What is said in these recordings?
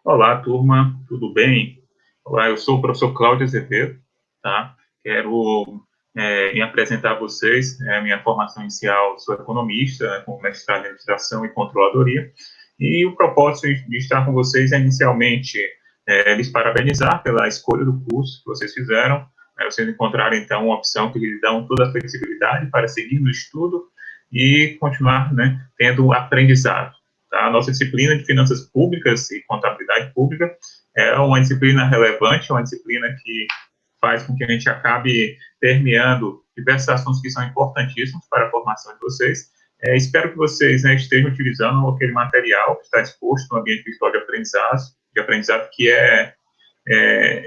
Olá, turma, tudo bem? Olá, eu sou o professor Cláudio Azevedo, tá? Quero me apresentar a vocês, minha formação inicial, sou economista, com mestrado em administração e controladoria, e o propósito de estar com vocês é, inicialmente, lhes parabenizar pela escolha do curso que vocês fizeram, vocês encontraram, então, uma opção que lhes dá toda a flexibilidade para seguir no estudo e continuar, né, tendo aprendizado. Tá? A nossa disciplina de finanças públicas e contabilidade pública é uma disciplina relevante, uma disciplina que faz com que a gente acabe permeando diversos assuntos que são importantíssimos para a formação de vocês. Espero que vocês, né, estejam utilizando aquele material que está exposto no ambiente virtual de aprendizado que é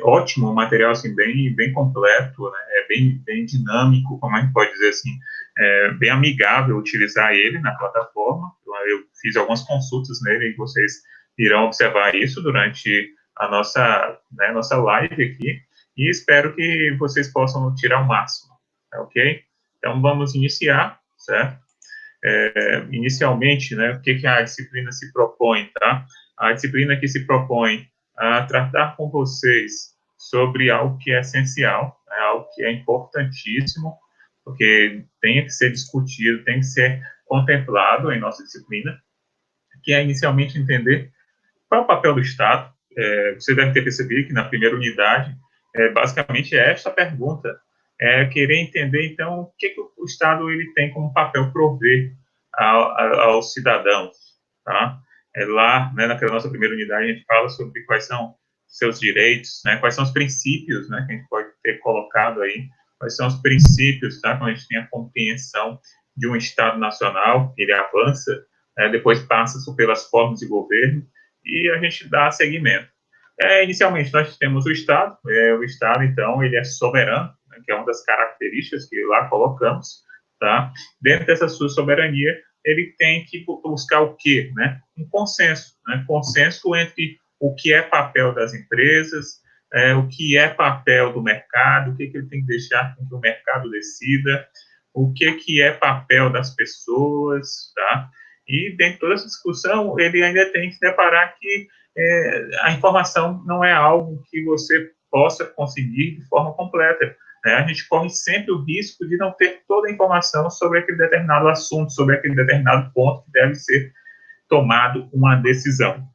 ótimo, um material assim, bem completo, né, bem dinâmico, como a gente pode dizer assim, bem amigável utilizar ele na plataforma. Eu fiz algumas consultas nele e vocês irão observar isso durante a nossa live aqui, e espero que vocês possam tirar o máximo, tá, ok? Então, vamos iniciar, certo? Inicialmente, né, o que a disciplina se propõe, tá? A disciplina que se propõe a tratar com vocês sobre algo que é essencial, algo que é importantíssimo, porque tem que ser discutido, tem que ser contemplado em nossa disciplina, que é inicialmente entender qual é o papel do Estado. Você deve ter percebido que na primeira unidade, basicamente é esta pergunta, querer entender, então, o que o Estado ele tem como papel prover aos cidadãos, tá? Lá, né, naquela nossa primeira unidade, a gente fala sobre quais são seus direitos, né, quais são os princípios, né, que a gente pode ter colocado aí, quais são os princípios, tá, quando a gente tem a compreensão de um Estado nacional, ele avança, depois passa pelas formas de governo, e a gente dá seguimento. Inicialmente, nós temos o Estado, então, ele é soberano, né, que é uma das características que lá colocamos, tá? Dentro dessa sua soberania, ele tem que buscar o quê, né? Um consenso, né? Consenso entre o que é papel das empresas, o que é papel do mercado, o que ele tem que deixar com que o mercado decida, o que é papel das pessoas, tá? E dentro de toda essa discussão, ele ainda tem que deparar que a informação não é algo que você possa conseguir de forma completa. Né? A gente corre sempre o risco de não ter toda a informação sobre aquele determinado assunto, sobre aquele determinado ponto que deve ser tomado uma decisão.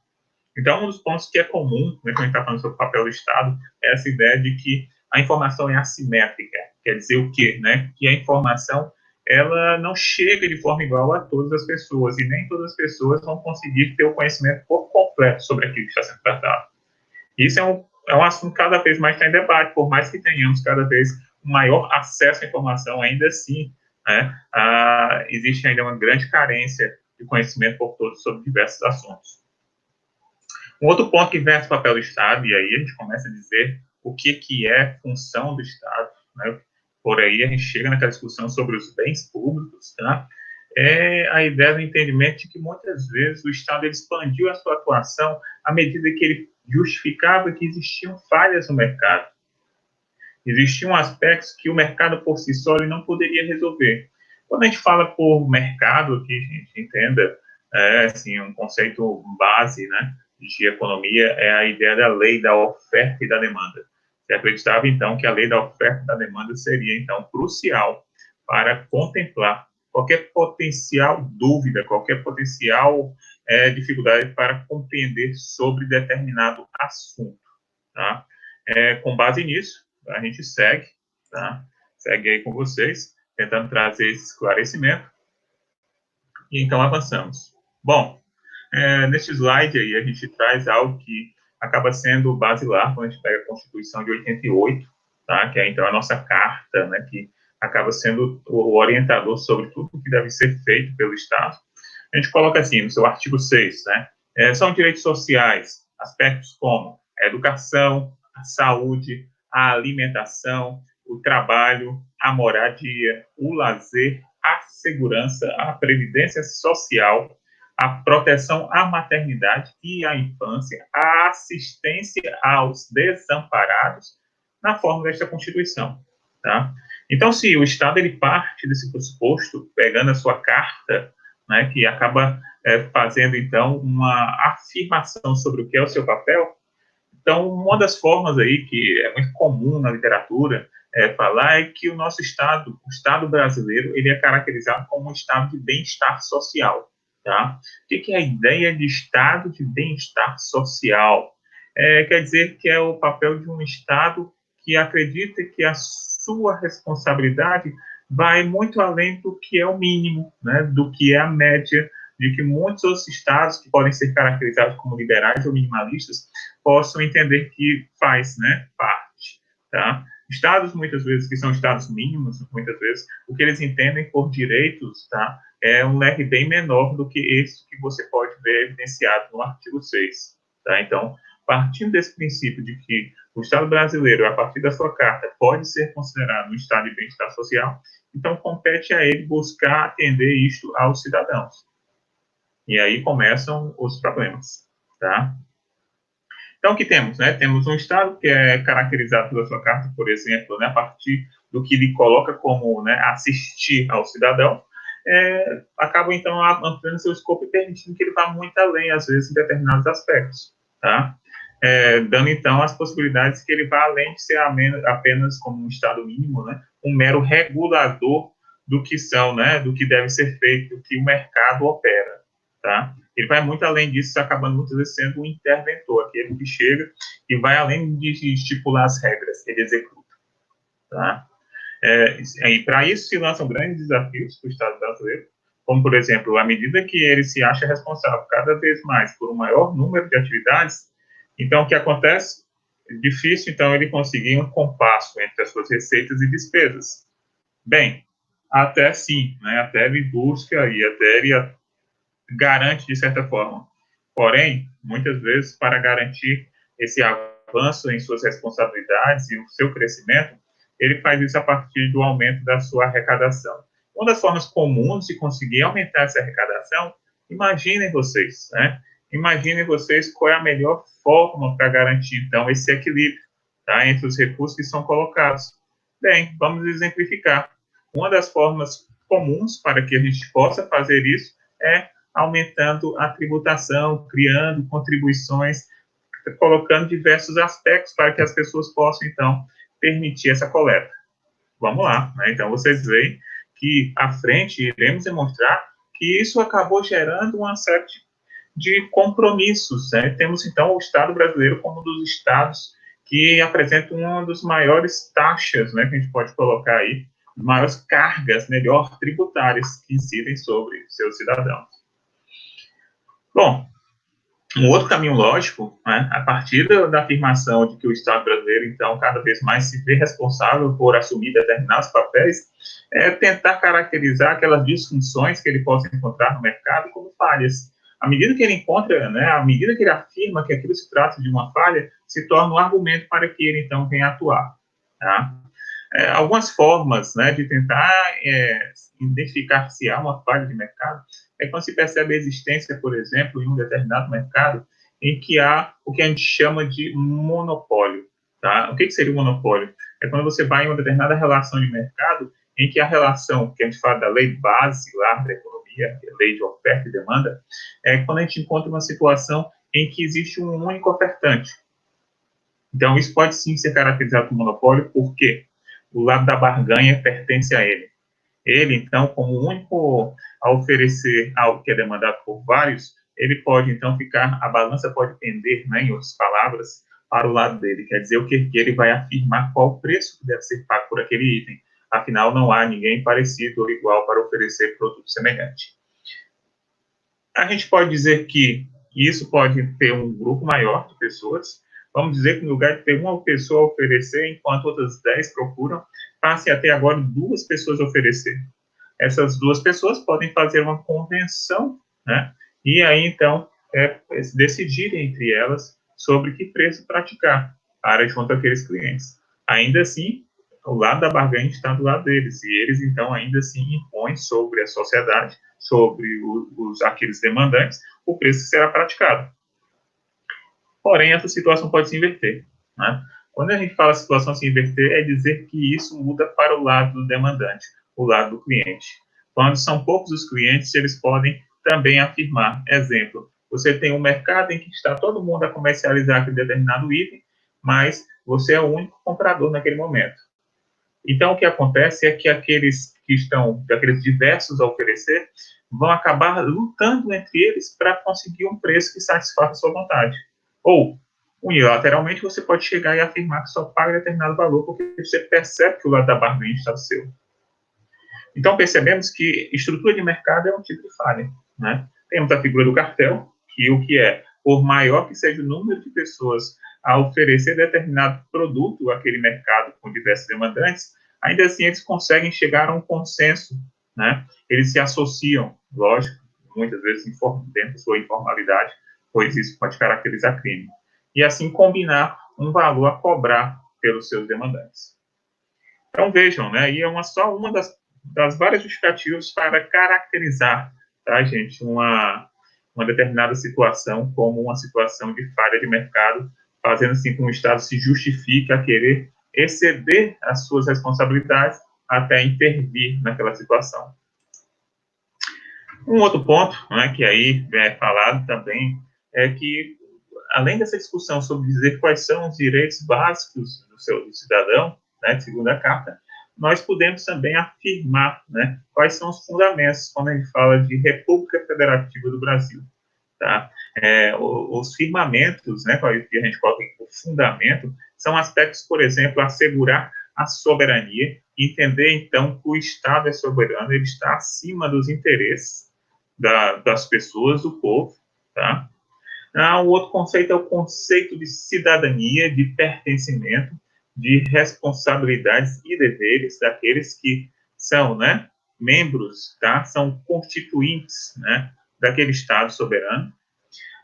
Então, um dos pontos que é comum, né, quando a gente está falando sobre o papel do Estado, é essa ideia de que a informação é assimétrica. Quer dizer o quê? Né? Que a informação ela não chega de forma igual a todas as pessoas, e nem todas as pessoas vão conseguir ter o conhecimento por completo sobre aquilo que está sendo tratado. Isso é um assunto que cada vez mais está em debate, por mais que tenhamos cada vez um maior acesso à informação, ainda assim, né, existe ainda uma grande carência de conhecimento por todos sobre diversos assuntos. Um outro ponto que vem o papel do Estado, e aí a gente começa a dizer o que é função do Estado, né? Por aí a gente chega naquela discussão sobre os bens públicos, tá? É a ideia do entendimento de que muitas vezes o Estado ele expandiu a sua atuação à medida que ele justificava que existiam falhas no mercado. Existiam aspectos que o mercado por si só ele não poderia resolver. Quando a gente fala por mercado, aqui a gente entenda assim, um conceito base, né, de economia é a ideia da lei da oferta e da demanda. Se acreditava, então, que a lei da oferta e da demanda seria, então, crucial para contemplar qualquer potencial dúvida, qualquer potencial dificuldade para compreender sobre determinado assunto. Tá? Com base nisso, a gente segue, tá? Segue aí com vocês, tentando trazer esse esclarecimento, e então avançamos. Bom, neste slide aí a gente traz algo que acaba sendo basilar quando a gente pega a Constituição de 88, tá? Que é então a nossa carta, né, que acaba sendo o orientador sobre tudo o que deve ser feito pelo Estado. A gente coloca assim, no seu artigo 6, né, são direitos sociais, aspectos como a educação, a saúde, a alimentação, o trabalho, a moradia, o lazer, a segurança, a previdência social, a proteção à maternidade e à infância, a assistência aos desamparados, na forma desta Constituição. Tá? Então, se o Estado ele parte desse pressuposto, pegando a sua carta, né, que acaba fazendo, então, uma afirmação sobre o que é o seu papel. Então, uma das formas aí que é muito comum na literatura falar é que o nosso Estado, o Estado brasileiro, ele é caracterizado como um estado de bem-estar social, tá? O que é a ideia de estado de bem-estar social? Quer dizer que é o papel de um Estado que acredita que a sua responsabilidade vai muito além do que é o mínimo, né, do que é a média, de que muitos outros estados que podem ser caracterizados como liberais ou minimalistas possam entender que faz, né, parte, tá? Estados, muitas vezes, que são estados mínimos, muitas vezes, o que eles entendem por direitos, tá, é um leque bem menor do que esse que você pode ver evidenciado no artigo 6, tá? Então, partindo desse princípio de que o Estado brasileiro, a partir da sua carta, pode ser considerado um estado de bem-estar social, então compete a ele buscar atender isto aos cidadãos. E aí começam os problemas, tá? Então, o que temos, né? Temos um Estado que é caracterizado pela sua carta, por exemplo, né, a partir do que ele coloca como, né, assistir ao cidadão, acaba, então, ampliando seu escopo e permitindo que ele vá muito além, às vezes, em determinados aspectos, tá? Dando, então, as possibilidades que ele vá além de ser apenas como um Estado mínimo, né, um mero regulador do que são, né, do que deve ser feito, do que o mercado opera, tá? Ele vai muito além disso, acabando muitas vezes sendo um interventor, aquele que chega e vai além de estipular as regras, ele executa, tá? E para isso se lançam grandes desafios para o Estado brasileiro, como, por exemplo, à medida que ele se acha responsável cada vez mais por um maior número de atividades, então, o que acontece? É difícil, então, ele conseguir um compasso entre as suas receitas e despesas. Bem, até sim, né? Até ele busca e até ele garante, de certa forma. Porém, muitas vezes, para garantir esse avanço em suas responsabilidades e o seu crescimento, ele faz isso a partir do aumento da sua arrecadação. Uma das formas comuns de conseguir aumentar essa arrecadação, imaginem vocês, né? Imaginem vocês qual é a melhor forma para garantir, então, esse equilíbrio, tá, entre os recursos que são colocados. Bem, vamos exemplificar. Uma das formas comuns para que a gente possa fazer isso é aumentando a tributação, criando contribuições, colocando diversos aspectos para que as pessoas possam, então, permitir essa coleta. Vamos lá, né? Então, vocês veem que, à frente, iremos demonstrar que isso acabou gerando uma série de compromissos, né? Temos, então, o Estado brasileiro como um dos estados que apresenta uma das maiores taxas, né, que a gente pode colocar aí, maiores cargas, melhor, tributárias que incidem sobre seus cidadãos. Bom, um outro caminho lógico, né, a partir da afirmação de que o Estado brasileiro, então, cada vez mais se vê responsável por assumir determinados papéis, é tentar caracterizar aquelas disfunções que ele possa encontrar no mercado como falhas. À medida que ele encontra, né, à medida que ele afirma que aquilo se trata de uma falha, se torna um argumento para que ele, então, venha atuar. Tá? Algumas formas, né, de tentar identificar se há uma falha de mercado é quando se percebe a existência, por exemplo, em um determinado mercado em que há o que a gente chama de monopólio. Tá? O que seria o monopólio? É quando você vai em uma determinada relação de mercado em que a relação, que a gente fala da lei base lá da economia, a lei de oferta e demanda, é quando a gente encontra uma situação em que existe um único ofertante. Então, isso pode sim ser caracterizado como monopólio, porque o lado da barganha pertence a ele. Ele, então, como único a oferecer algo que é demandado por vários, ele pode, então, a balança pode pender, né, em outras palavras, para o lado dele. Quer dizer, o que ele vai afirmar qual o preço que deve ser pago por aquele item. Afinal, não há ninguém parecido ou igual para oferecer produto semelhante. A gente pode dizer que isso pode ter um grupo maior de pessoas. Vamos dizer que no lugar de ter uma pessoa a oferecer, enquanto outras 10 procuram, passe até agora 2 pessoas a oferecer. Essas 2 pessoas podem fazer uma convenção, né? E aí, então, decidirem entre elas sobre que preço praticar para junto àqueles clientes. Ainda assim, o lado da barganha está do lado deles, e eles, então, ainda assim impõem sobre a sociedade, sobre aqueles demandantes, o preço que será praticado. Porém, essa situação pode se inverter, né? Quando a gente fala situação se inverter, é dizer que isso muda para o lado do demandante, o lado do cliente. Quando são poucos os clientes, eles podem também afirmar. Exemplo, você tem um mercado em que está todo mundo a comercializar aquele determinado item, mas você é o único comprador naquele momento. Então, o que acontece é que aqueles que estão, aqueles diversos a oferecer, vão acabar lutando entre eles para conseguir um preço que satisfaça a sua vontade. Ou, unilateralmente, você pode chegar e afirmar que só paga determinado valor porque você percebe que o lado da barganha está seu. Então, percebemos que estrutura de mercado é um tipo de falha, né? Temos a figura do cartel, que o que é, por maior que seja o número de pessoas a oferecer determinado produto àquele mercado com diversos demandantes, ainda assim eles conseguem chegar a um consenso, né? Eles se associam, lógico, muitas vezes dentro da sua informalidade, pois isso pode caracterizar crime. E assim combinar um valor a cobrar pelos seus demandantes. Então vejam, né? E é só uma das várias justificativas para caracterizar, tá, gente, uma determinada situação como uma situação de falha de mercado, fazendo assim com que o Estado se justifique a querer exceder as suas responsabilidades até intervir naquela situação. Um outro ponto, né, que aí é falado também, é que, além dessa discussão sobre dizer quais são os direitos básicos do cidadão, né, segundo a Carta, nós podemos também afirmar, né, quais são os fundamentos quando a gente fala de República Federativa do Brasil. Tá? Os firmamentos, né, que a gente coloca o fundamento, são aspectos, por exemplo, assegurar a soberania, entender, então, que o Estado é soberano, ele está acima dos interesses das pessoas, do povo, tá? O outro conceito é o conceito de cidadania, de pertencimento, de responsabilidades e deveres daqueles que são, né, membros, tá? São constituintes, né, daquele Estado soberano.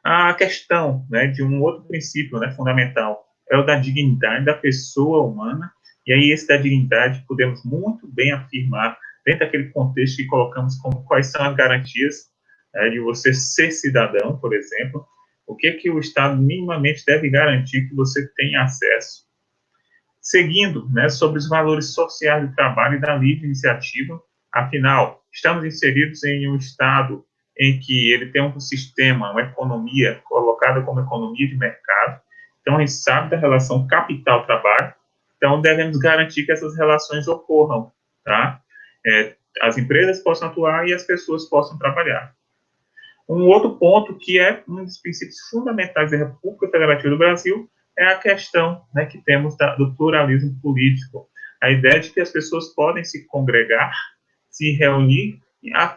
A questão, né, de um outro princípio, né, fundamental é o da dignidade da pessoa humana, e aí esse da dignidade podemos muito bem afirmar dentro daquele contexto que colocamos como quais são as garantias, né, de você ser cidadão, por exemplo, o que o Estado minimamente deve garantir que você tenha acesso. Seguindo, né, sobre os valores sociais do trabalho e da livre iniciativa, afinal, estamos inseridos em um Estado em que ele tem um sistema, uma economia colocada como economia de mercado, então a gente sabe da relação capital-trabalho, então devemos garantir que essas relações ocorram, tá? As empresas possam atuar e as pessoas possam trabalhar. Um outro ponto que é um dos princípios fundamentais da República Federativa do Brasil é a questão, né, que temos do pluralismo político. A ideia de que as pessoas podem se congregar, se reunir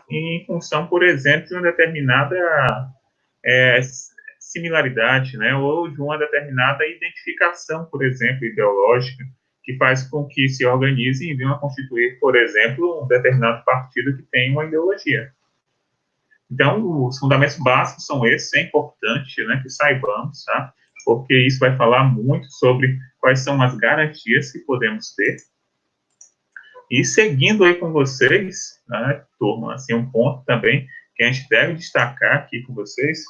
em função, por exemplo, de uma determinada similaridade, né, ou de uma determinada identificação, por exemplo, ideológica, que faz com que se organizem e venham a constituir, por exemplo, um determinado partido que tem uma ideologia. Então, os fundamentos básicos são esses, é importante, né, que saibamos, tá? Porque isso vai falar muito sobre quais são as garantias que podemos ter. E seguindo aí com vocês, né, turma, assim, um ponto também que a gente deve destacar aqui com vocês,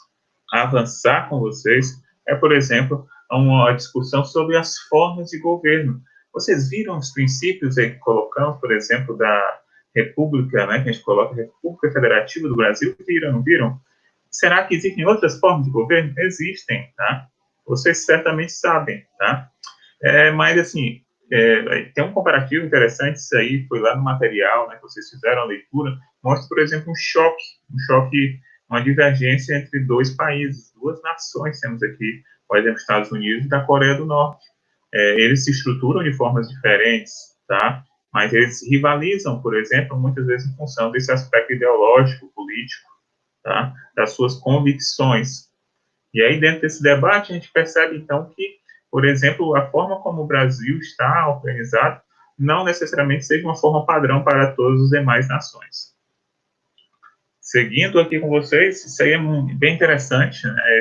avançar com vocês, é, por exemplo, uma discussão sobre as formas de governo. Vocês viram os princípios aí que colocamos, por exemplo, da República, né, que a gente coloca República Federativa do Brasil, viram, não viram? Será que existem outras formas de governo? Existem, tá? Vocês certamente sabem, tá? Mas, assim, tem um comparativo interessante, isso aí foi lá no material, né, que vocês fizeram a leitura, mostra, por exemplo, um choque, uma divergência entre dois países, duas nações, temos aqui, por exemplo, Estados Unidos e da Coreia do Norte. Eles se estruturam de formas diferentes, tá? Mas eles rivalizam, por exemplo, muitas vezes em função desse aspecto ideológico, político, tá? Das suas convicções. E aí, dentro desse debate, a gente percebe, então, que, por exemplo, a forma como o Brasil está organizado não necessariamente seja uma forma padrão para todas as demais nações. Seguindo aqui com vocês, isso aí é bem interessante, né?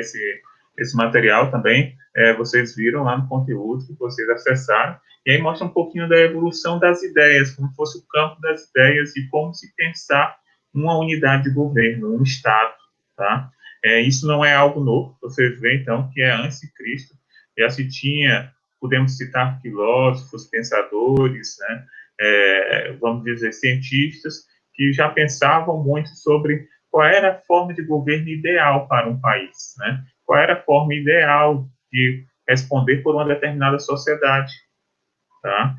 Esse material também, vocês viram lá no conteúdo que vocês acessaram, e aí mostra um pouquinho da evolução das ideias, como fosse o campo das ideias e como se pensar uma unidade de governo, um Estado, tá? Isso não é algo novo, vocês veem, então, que é antes de Cristo, já se tinha, podemos citar filósofos, pensadores, né, vamos dizer, cientistas, que já pensavam muito sobre qual era a forma de governo ideal para um país, né? Qual era a forma ideal de responder por uma determinada sociedade, tá?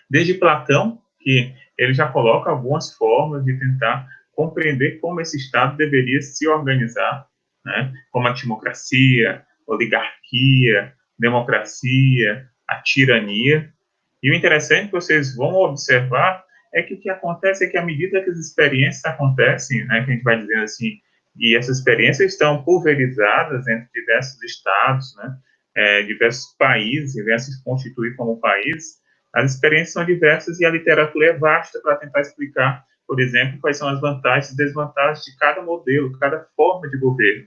Desde Platão, que ele já coloca algumas formas de tentar compreender como esse Estado deveria se organizar, né? Como a timocracia, oligarquia, democracia, a tirania. E o interessante que vocês vão observar é que o que acontece é que à medida que as experiências acontecem, né, que a gente vai dizendo assim, e essas experiências estão pulverizadas entre diversos estados, né, diversos países, e vêm se constituir como país, as experiências são diversas e a literatura é vasta para tentar explicar, por exemplo, quais são as vantagens e desvantagens de cada modelo, cada forma de governo.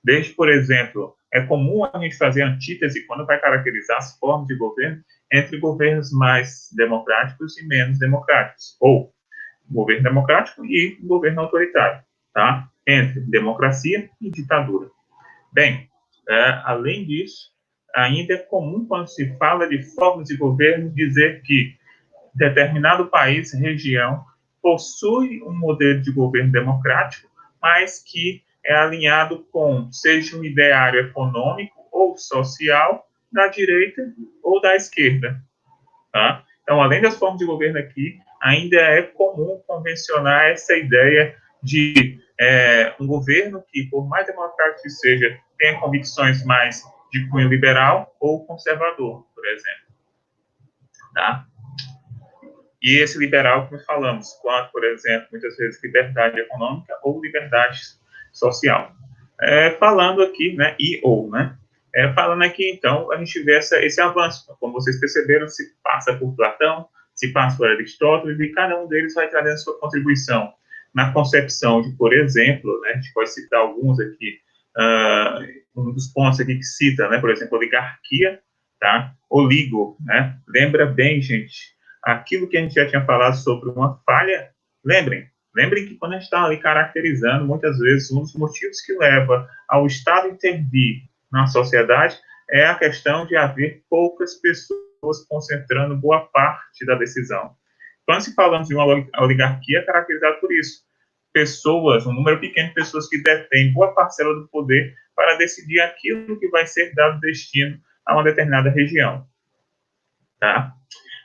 Desde, por exemplo, é comum a gente fazer antítese quando vai caracterizar as formas de governo entre governos mais democráticos e menos democráticos, ou governo democrático e governo autoritário, tá? Entre democracia e ditadura. Bem, além disso, ainda é comum quando se fala de formas de governo dizer que determinado país, região, possui um modelo de governo democrático, mas que é alinhado com, seja um ideário econômico ou social, da direita ou da esquerda. Tá? Então, além das formas de governo aqui, ainda é comum convencionar essa ideia de um governo que, por mais democrático que seja, tenha convicções mais de cunho liberal ou conservador, por exemplo. Tá? E esse liberal, como falamos, quanto, por exemplo, muitas vezes liberdade econômica ou liberdade social. Falando aqui, né, né, falando aqui, então, a gente vê esse avanço. Como vocês perceberam, se passa por Platão, se passa por Aristóteles, e cada um deles vai trazendo sua contribuição na concepção de, por exemplo, né, a gente pode citar alguns aqui, um dos pontos aqui que cita, né, por exemplo, oligarquia, tá? Oligo, né? Lembra bem, gente, aquilo que a gente já tinha falado sobre uma falha. Lembrem que quando a gente está ali caracterizando, muitas vezes, um dos motivos que leva ao Estado intervir na sociedade é a questão de haver poucas pessoas concentrando boa parte da decisão. Quando se falamos de uma oligarquia, é caracterizado por isso. Pessoas, um número pequeno de pessoas que detêm boa parcela do poder para decidir aquilo que vai ser dado destino a uma determinada região. Tá?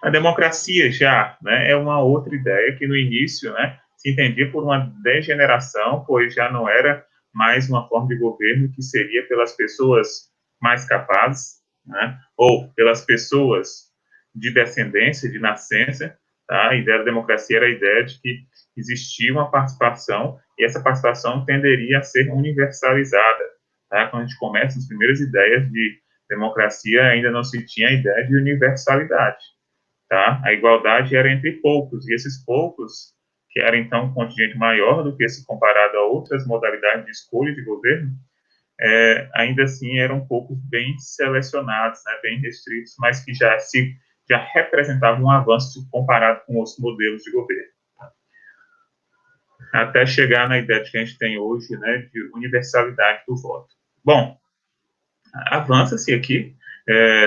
A democracia já, né, é uma outra ideia que no início, né, se entendia por uma degeneração, pois já não era mais uma forma de governo que seria pelas pessoas mais capazes, né, ou pelas pessoas de descendência, de nascença. Tá? A ideia da democracia era a ideia de que existia uma participação e essa participação tenderia a ser universalizada. Tá? Quando a gente começa as primeiras ideias de democracia, ainda não se tinha a ideia de universalidade. Tá? A igualdade era entre poucos, e esses poucos, que era então um contingente maior do que se comparado a outras modalidades de escolha de governo, ainda assim eram poucos bem selecionados, né, bem restritos, mas que já representavam um avanço comparado com os modelos de governo. Até chegar na ideia que a gente tem hoje, né, de universalidade do voto. Bom, avança-se aqui,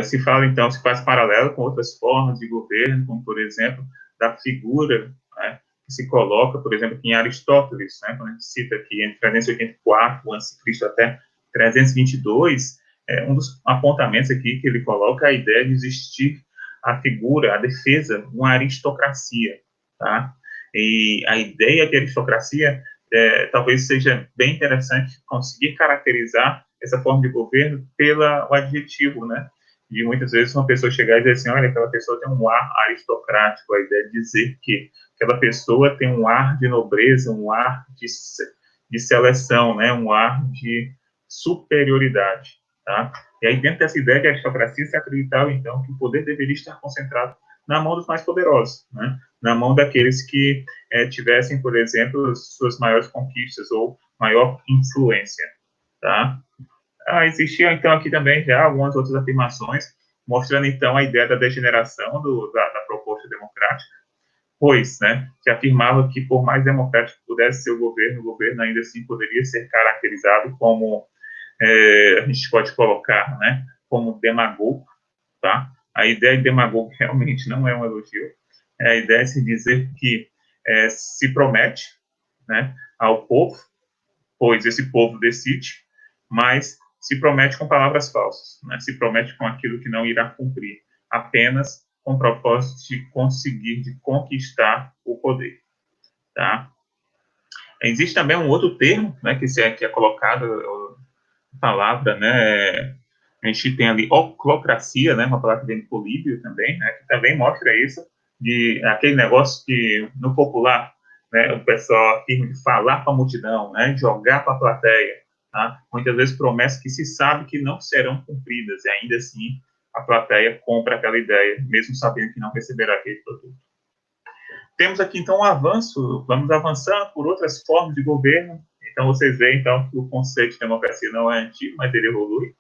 se fala então, se faz paralelo com outras formas de governo, como por exemplo, da figura, né, que se coloca, por exemplo, em Aristóteles, né, quando a gente cita aqui entre 384 a.C. até 322, um dos apontamentos aqui que ele coloca é a ideia de existir a figura, a defesa de uma aristocracia, tá? E a ideia de aristocracia talvez seja bem interessante conseguir caracterizar essa forma de governo pelo adjetivo, né? De muitas vezes uma pessoa chegar e dizer assim, olha, aquela pessoa tem um ar aristocrático, a ideia de dizer que aquela pessoa tem um ar de nobreza, um ar de seleção, né? Um ar de superioridade, tá? E aí dentro dessa ideia de aristocracia se acreditava então que o poder deveria estar concentrado na mão dos mais poderosos, né? Na mão daqueles que tivessem, por exemplo, suas maiores conquistas ou maior influência, tá? Existiam, então, aqui também já algumas outras afirmações, mostrando, então, a ideia da degeneração da proposta democrática, pois, né, que afirmava que, por mais democrático que pudesse ser o governo ainda assim poderia ser caracterizado como, a gente pode colocar, né, como demagogo, tá? A ideia de demagogo realmente não é um elogio, a ideia é se dizer que se promete, né, ao povo, pois esse povo decide, mas se promete com palavras falsas, né? Se promete com aquilo que não irá cumprir, apenas com o propósito de conseguir, de conquistar o poder, tá? Existe também um outro termo, né, que é colocado, palavra, né, a gente tem ali oclocracia, né, uma palavra que vem do Políbio também, né, que também mostra isso, de aquele negócio que, no popular, né, o pessoal afirma de falar para a multidão, né, jogar para a plateia, tá? Muitas vezes promessas que se sabe que não serão cumpridas, e ainda assim a plateia compra aquela ideia, mesmo sabendo que não receberá aquele produto. Temos aqui, então, um avanço, vamos avançando por outras formas de governo. Então, vocês veem, então, que o conceito de democracia não é antigo, mas ele evolui.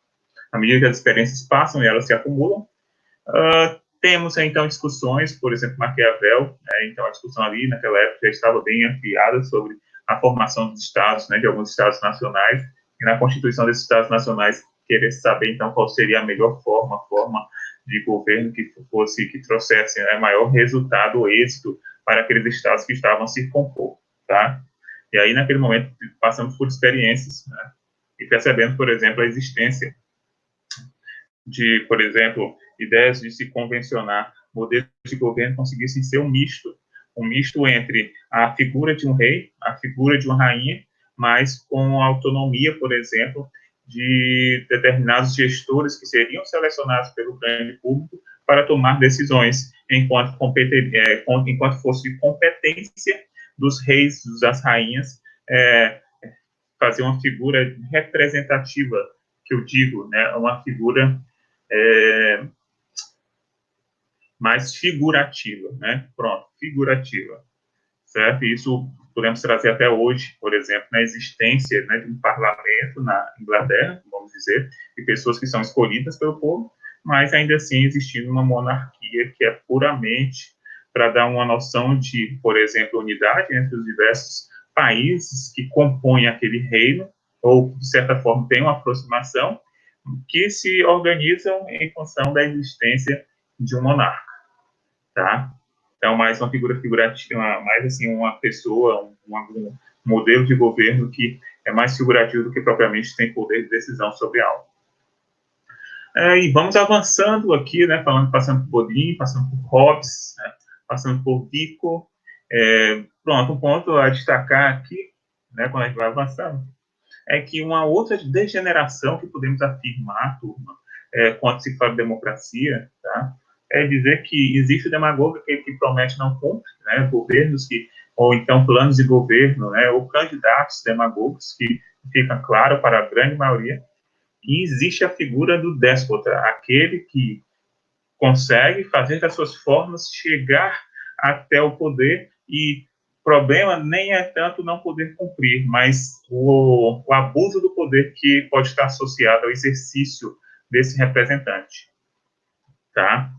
À medida que as experiências passam e elas se acumulam. Temos, então, discussões, por exemplo, Maquiavel, né, então, a discussão ali, naquela época, já estava bem ampliada sobre a formação dos estados, né, de alguns estados nacionais, e na constituição desses estados nacionais, querer saber, então, qual seria a melhor forma de governo que fosse, que trouxesse, né, maior resultado ou êxito para aqueles estados que estavam a se compor, tá? E aí, naquele momento, passamos por experiências, né, e percebendo, por exemplo, a existência de, por exemplo, ideias de se convencionar modelos de governo conseguissem ser um misto entre a figura de um rei, a figura de uma rainha, mas com autonomia, por exemplo, de determinados gestores que seriam selecionados pelo grande público para tomar decisões, enquanto fosse de competência dos reis, das rainhas, fazer uma figura representativa, que eu digo, né, uma figura mais figurativa, né? Pronto, figurativa, certo? E isso podemos trazer até hoje, por exemplo, na existência, né, de um parlamento na Inglaterra, vamos dizer, de pessoas que são escolhidas pelo povo, mas ainda assim existindo uma monarquia que é puramente para dar uma noção de, por exemplo, unidade entre os diversos países que compõem aquele reino, ou, de certa forma, tem uma aproximação, que se organizam em função da existência de um monarca, tá? Então, mais uma figura figurativa, mais assim, uma pessoa, um modelo de governo que é mais figurativo do que propriamente tem poder de decisão sobre algo. E vamos avançando aqui, né, passando por Bodin, passando por Hobbes, né, passando por Vico. Pronto, um ponto a destacar aqui, né, quando a gente vai avançando, é que uma outra degeneração que podemos afirmar, turma, quando se fala de democracia, tá, é dizer que existe o demagogo que promete não cumpre, né, governos que, ou então planos de governo, né, ou candidatos demagogos que fica claro para a grande maioria, e existe a figura do déspota, aquele que consegue fazer das suas formas chegar até o poder, e o problema nem é tanto não poder cumprir, mas o abuso do poder que pode estar associado ao exercício desse representante, tá?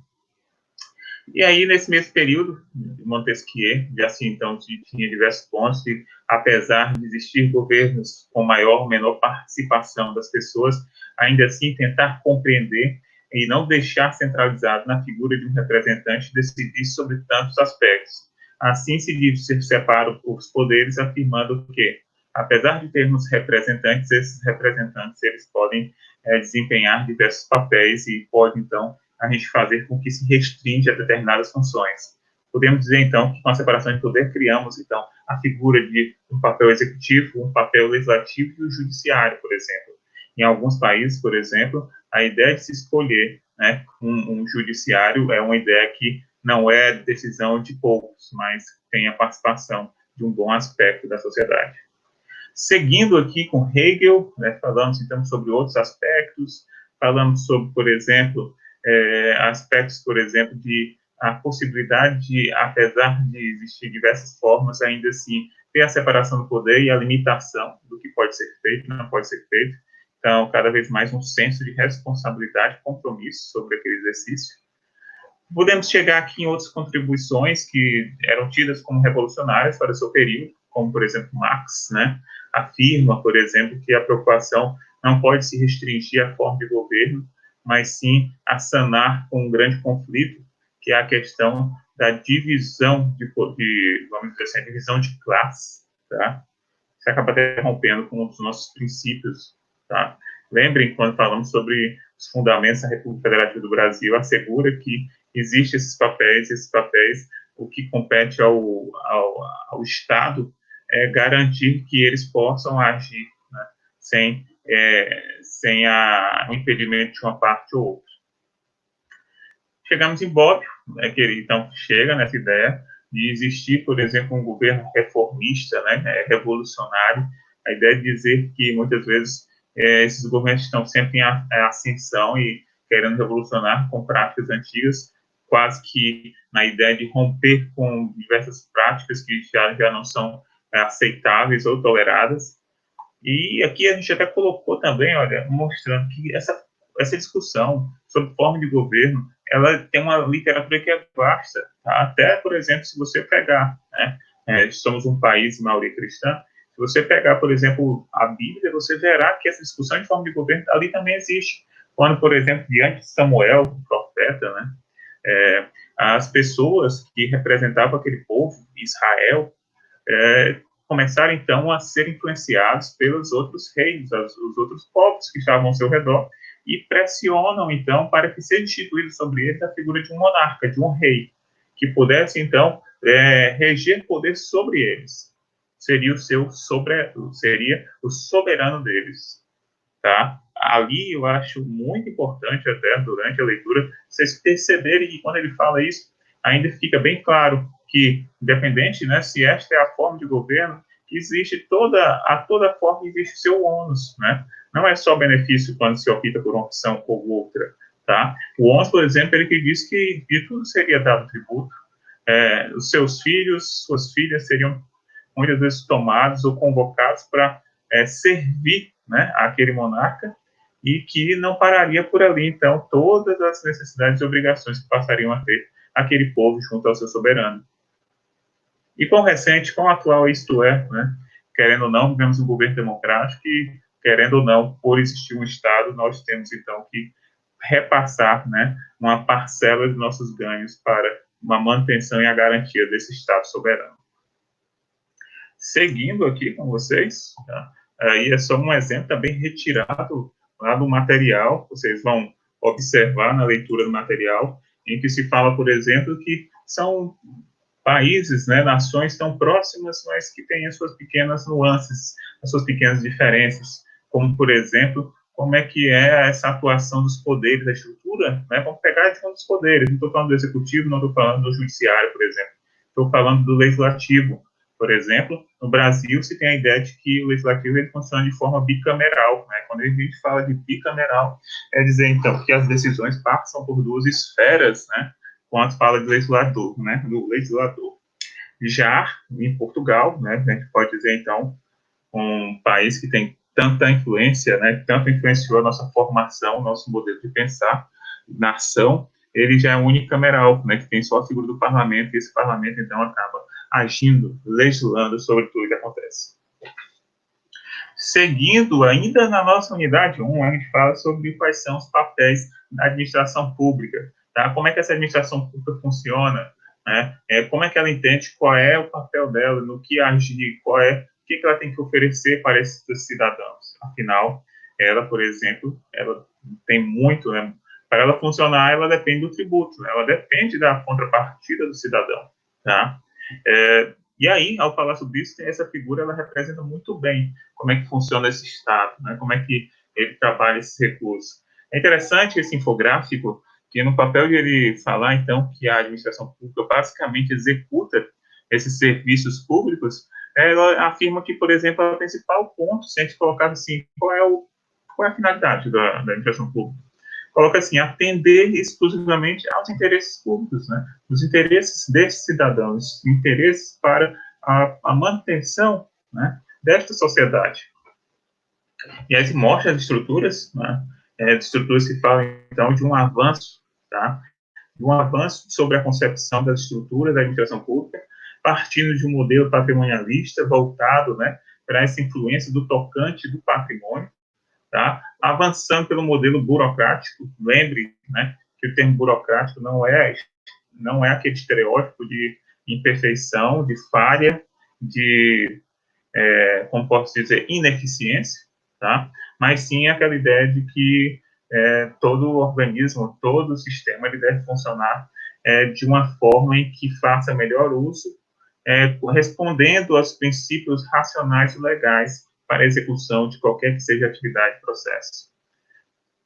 E aí, nesse mesmo período, Montesquieu, já assim, então, tinha diversos pontos, e apesar de existir governos com maior ou menor participação das pessoas, ainda assim tentar compreender e não deixar centralizado na figura de um representante decidir sobre tantos aspectos. Assim se separam os poderes, afirmando que, apesar de termos representantes, esses representantes eles podem desempenhar diversos papéis e podem, então, a gente fazer com que se restringe a determinadas funções. Podemos dizer, então, que com a separação de poder criamos, então, a figura de um papel executivo, um papel legislativo e o judiciário, por exemplo. Em alguns países, por exemplo, a ideia de se escolher, né, um judiciário é uma ideia que não é decisão de poucos, mas tem a participação de um bom aspecto da sociedade. Seguindo aqui com Hegel, né, falamos então sobre outros aspectos, falamos sobre, por exemplo, aspectos, por exemplo, de a possibilidade de, apesar de existir diversas formas, ainda assim ter a separação do poder e a limitação do que pode ser feito e não pode ser feito. Então, cada vez mais um senso de responsabilidade e compromisso sobre aquele exercício. Podemos chegar aqui em outras contribuições que eram tidas como revolucionárias para o seu período, como, por exemplo, Marx, né, afirma, por exemplo, que a preocupação não pode se restringir à forma de governo, mas sim a sanar com um grande conflito, que é a questão da divisão vamos dizer assim, a divisão de classe, tá? você acaba até rompendo com um dos nossos princípios, tá? Lembrem, quando falamos sobre os fundamentos da República Federativa do Brasil, assegura que existem esses papéis, o que compete ao Estado é garantir que eles possam agir, né, sem o impedimento de uma parte ou outra. Chegamos em Bobbio, né, que ele então chega nessa ideia de existir, por exemplo, um governo reformista, né, revolucionário, a ideia de dizer que muitas vezes esses governos estão sempre em ascensão e querendo revolucionar com práticas antigas, quase que na ideia de romper com diversas práticas que já não são aceitáveis ou toleradas. E aqui a gente até colocou também, olha, mostrando que essa discussão sobre forma de governo, ela tem uma literatura que é vasta, tá? Até, por exemplo, se você pegar, né, somos um país de maioria cristã, se você pegar, por exemplo, a Bíblia, você verá que essa discussão de forma de governo ali também existe. Quando, por exemplo, diante de Samuel, o profeta, né, as pessoas que representavam aquele povo, Israel, começaram, então, a ser influenciados pelos outros reis, os outros povos que estavam ao seu redor, e pressionam, então, para que seja instituído sobre eles a figura de um monarca, de um rei, que pudesse, então, reger poder sobre eles. Seria o soberano deles, tá? Ali eu acho muito importante, até durante a leitura, vocês perceberem que quando ele fala isso, ainda fica bem claro que, independente, né, se esta é a forma de governo, existe toda forma existe seu ônus, né? Não é só benefício quando se opta por uma opção ou outra, tá? O ônus, por exemplo, ele que diz que de tudo seria dado tributo, os seus filhos, suas filhas seriam muitas vezes tomados ou convocados para servir, né, àquele monarca, e que não pararia por ali, então, todas as necessidades e obrigações que passariam a ter aquele povo junto ao seu soberano. E quão recente, quão atual isto é, né? Querendo ou não, vivemos um governo democrático e, querendo ou não, por existir um Estado, nós temos, então, que repassar, né, uma parcela de nossos ganhos para uma manutenção e a garantia desse Estado soberano. Seguindo aqui com vocês, tá? Aí é só um exemplo também retirado lá do material, vocês vão observar na leitura do material, em que se fala, por exemplo, que são países, né, nações tão próximas, mas que têm as suas pequenas nuances, as suas pequenas diferenças, como, por exemplo, como é que é essa atuação dos poderes, da estrutura, né? Vamos pegar de um dos poderes, não estou falando do executivo, não estou falando do judiciário, por exemplo, estou falando do legislativo. Por exemplo, no Brasil se tem a ideia de que o legislativo ele funciona de forma bicameral, né? Quando a gente fala de bicameral, é dizer, então, que as decisões passam por duas esferas, né? Quando fala de legislador, né? Do legislador. Já em Portugal, né? A gente pode dizer, então, um país que tem tanta influência, né? Tanto influenciou a nossa formação, nosso modelo de pensar, nação, ele já é unicameral, né? Que tem só a figura do parlamento, e esse parlamento, então, acaba agindo, legislando sobre tudo que acontece. Seguindo, ainda na nossa unidade 1, a gente fala sobre quais são os papéis da administração pública, tá? Como é que essa administração pública funciona, né? Como é que ela entende qual é o papel dela, no que agir, o que ela tem que oferecer para esses cidadãos. Afinal, ela, por exemplo, ela tem muito, né? Para ela funcionar, ela depende do tributo, né? Ela depende da contrapartida do cidadão, tá? E aí, ao falar sobre isso, essa figura ela representa muito bem como é que funciona esse Estado, né? Como é que ele trabalha esses recursos. É interessante esse infográfico, que no papel de ele falar, então, que a administração pública basicamente executa esses serviços públicos, ela afirma que, por exemplo, o principal ponto, se a gente colocar assim, qual é a finalidade da administração pública? Coloca assim, atender exclusivamente aos interesses públicos, né? Os interesses desses cidadãos, os interesses para a manutenção, né, desta sociedade. E aí mostra as estruturas, né? Estruturas que falam, então, de um avanço, tá? De um avanço sobre a concepção das estruturas da administração pública, partindo de um modelo patrimonialista voltado, né, para essa influência do tocante do patrimônio, tá? Avançando pelo modelo burocrático. Lembre, né, que o termo burocrático não é aquele estereótipo de imperfeição, de falha, de como posso dizer, ineficiência, tá? Mas sim aquela ideia de que todo organismo, todo sistema, ele deve funcionar de uma forma em que faça melhor uso, respondendo aos princípios racionais e legais para a execução de qualquer que seja a atividade e processo.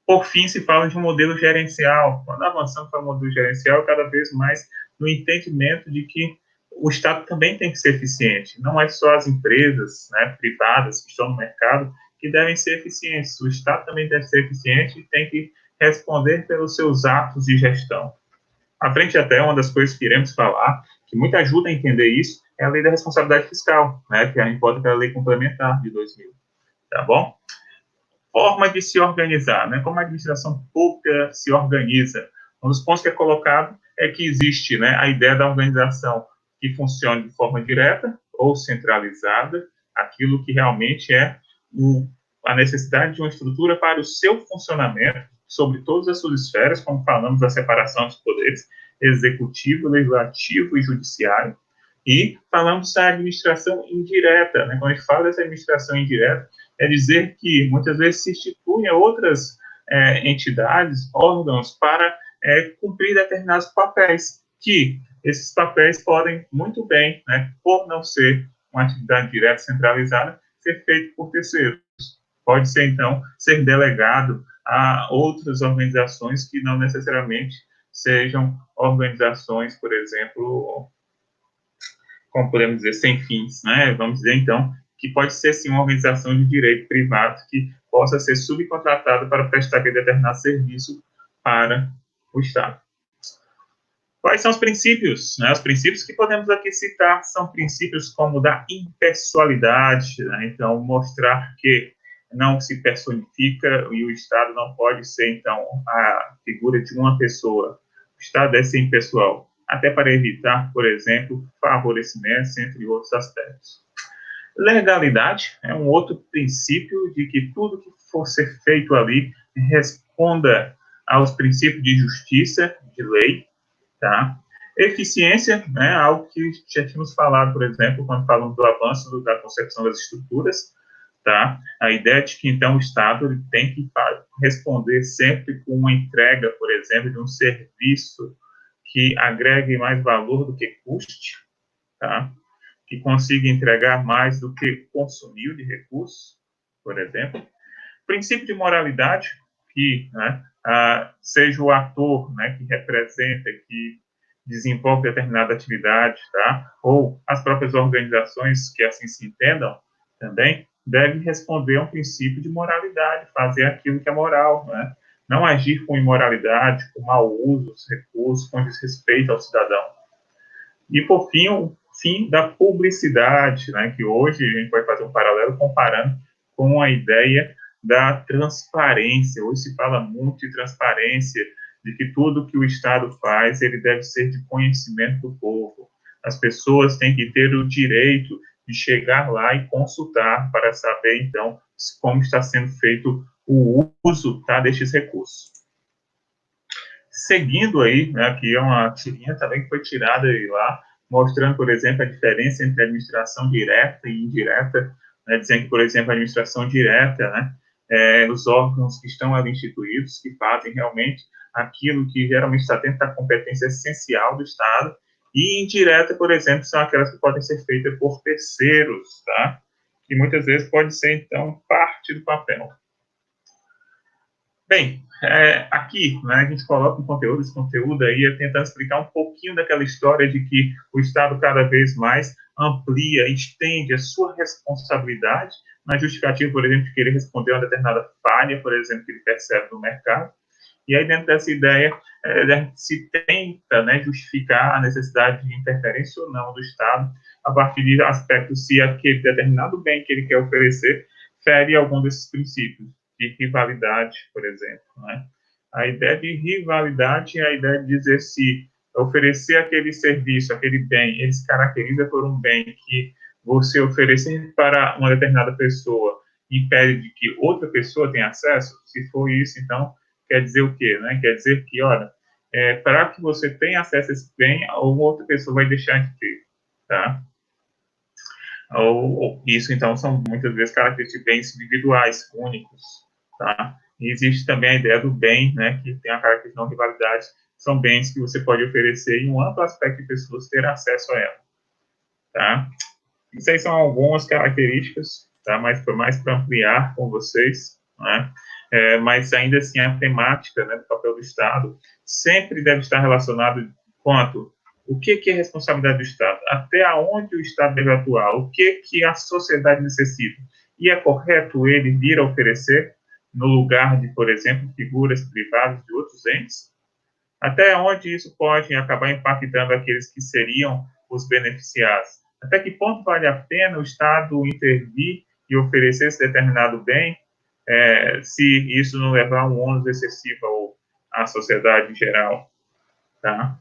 Por fim, se fala de um modelo gerencial. Quando avançamos para o modelo gerencial, cada vez mais no entendimento de que o Estado também tem que ser eficiente. Não é só as empresas, né, privadas que estão no mercado que devem ser eficientes. O Estado também deve ser eficiente e tem que responder pelos seus atos de gestão. À frente até, uma das coisas que iremos falar, que muito ajuda a entender isso, é a lei da responsabilidade fiscal, né, que importa aquela lei complementar de 2000, tá bom? Forma de se organizar, né? Como a administração pública se organiza. Um dos pontos que é colocado é que existe, né, a ideia da organização que funcione de forma direta ou centralizada, aquilo que realmente é a necessidade de uma estrutura para o seu funcionamento sobre todas as suas esferas, como falamos da separação dos poderes executivo, legislativo e judiciário. E falamos da administração indireta, né? Quando a gente fala dessa administração indireta, é dizer que muitas vezes se instituem outras entidades, órgãos, para cumprir determinados papéis, que esses papéis podem muito bem, né, por não ser uma atividade direta centralizada, ser feito por terceiros. Pode ser, então, ser delegado a outras organizações que não necessariamente sejam organizações, por exemplo, como podemos dizer, sem fins, né? Vamos dizer, então, que pode ser, sim, uma organização de direito privado que possa ser subcontratada para prestar aquele determinado serviço para o Estado. Quais são os princípios? Né? Os princípios que podemos aqui citar são princípios como da impessoalidade, né? Então, mostrar que não se personifica e o Estado não pode ser, então, a figura de uma pessoa. O Estado deve ser impessoal, até para evitar, por exemplo, favorecimentos, entre outros aspectos. Legalidade é um outro princípio de que tudo que for ser feito ali responda aos princípios de justiça, de lei, tá? Eficiência, né, algo que já tínhamos falado, por exemplo, quando falamos do avanço da concepção das estruturas, tá? A ideia de que, então, o Estado ele tem que responder sempre com uma entrega, por exemplo, de um serviço que agregue mais valor do que custe, tá? Que consiga entregar mais do que consumiu de recursos, por exemplo. Princípio de moralidade, que, né, seja o ator, né, que representa, que desenvolve determinada atividade, tá? Ou as próprias organizações que assim se entendam também, devem responder a um princípio de moralidade, fazer aquilo que é moral, né? Não agir com imoralidade, com mau uso dos recursos, com desrespeito ao cidadão. E, por fim, o fim da publicidade, né, que hoje a gente vai fazer um paralelo comparando com a ideia da transparência. Hoje se fala muito de transparência, de que tudo que o Estado faz, ele deve ser de conhecimento do povo. As pessoas têm que ter o direito de chegar lá e consultar para saber, então, como está sendo feito o uso, tá, destes recursos. Seguindo aí, né, aqui é uma tirinha também que foi tirada aí lá, mostrando, por exemplo, a diferença entre administração direta e indireta, né, dizendo que, por exemplo, a administração direta, né, os órgãos que estão ali instituídos, que fazem realmente aquilo que geralmente está dentro da competência essencial do Estado, e indireta, por exemplo, são aquelas que podem ser feitas por terceiros, tá? Que muitas vezes pode ser, então, parte do papel. Bem, aqui, né, a gente coloca um conteúdo, esse conteúdo aí é tentando explicar um pouquinho daquela história de que o Estado cada vez mais amplia, estende a sua responsabilidade na justificativa, por exemplo, de querer responder a uma determinada falha, por exemplo, que ele percebe no mercado. E aí, dentro dessa ideia, se tenta, né, justificar a necessidade de interferência ou não do Estado a partir de aspectos se aquele determinado bem que ele quer oferecer fere algum desses princípios de rivalidade, por exemplo, né? A ideia de rivalidade é a ideia de dizer se oferecer aquele serviço, aquele bem, ele se caracteriza por um bem que você oferecer para uma determinada pessoa impede de que outra pessoa tenha acesso. Se for isso, então, quer dizer o quê, né? Quer dizer que, olha, para que você tenha acesso a esse bem, uma outra pessoa vai deixar de ter, tá? Ou isso, então, são muitas vezes características de bens individuais, únicos, tá? E existe também a ideia do bem, né, que tem a característica de não rivalidade, são bens que você pode oferecer em um amplo aspecto de pessoas ter acesso a ela, tá? Isso aí são algumas características, tá? Mas foi mais para ampliar com vocês, né? Mas ainda assim a temática, né, do papel do Estado sempre deve estar relacionado quanto o que é responsabilidade do Estado, até onde o Estado deve atuar, o que a sociedade necessita. E é correto ele vir a oferecer no lugar de, por exemplo, figuras privadas de outros entes? Até onde isso pode acabar impactando aqueles que seriam os beneficiados? Até que ponto vale a pena o Estado intervir e oferecer esse determinado bem, se isso não levar a um ônus excessivo à sociedade em geral, tá?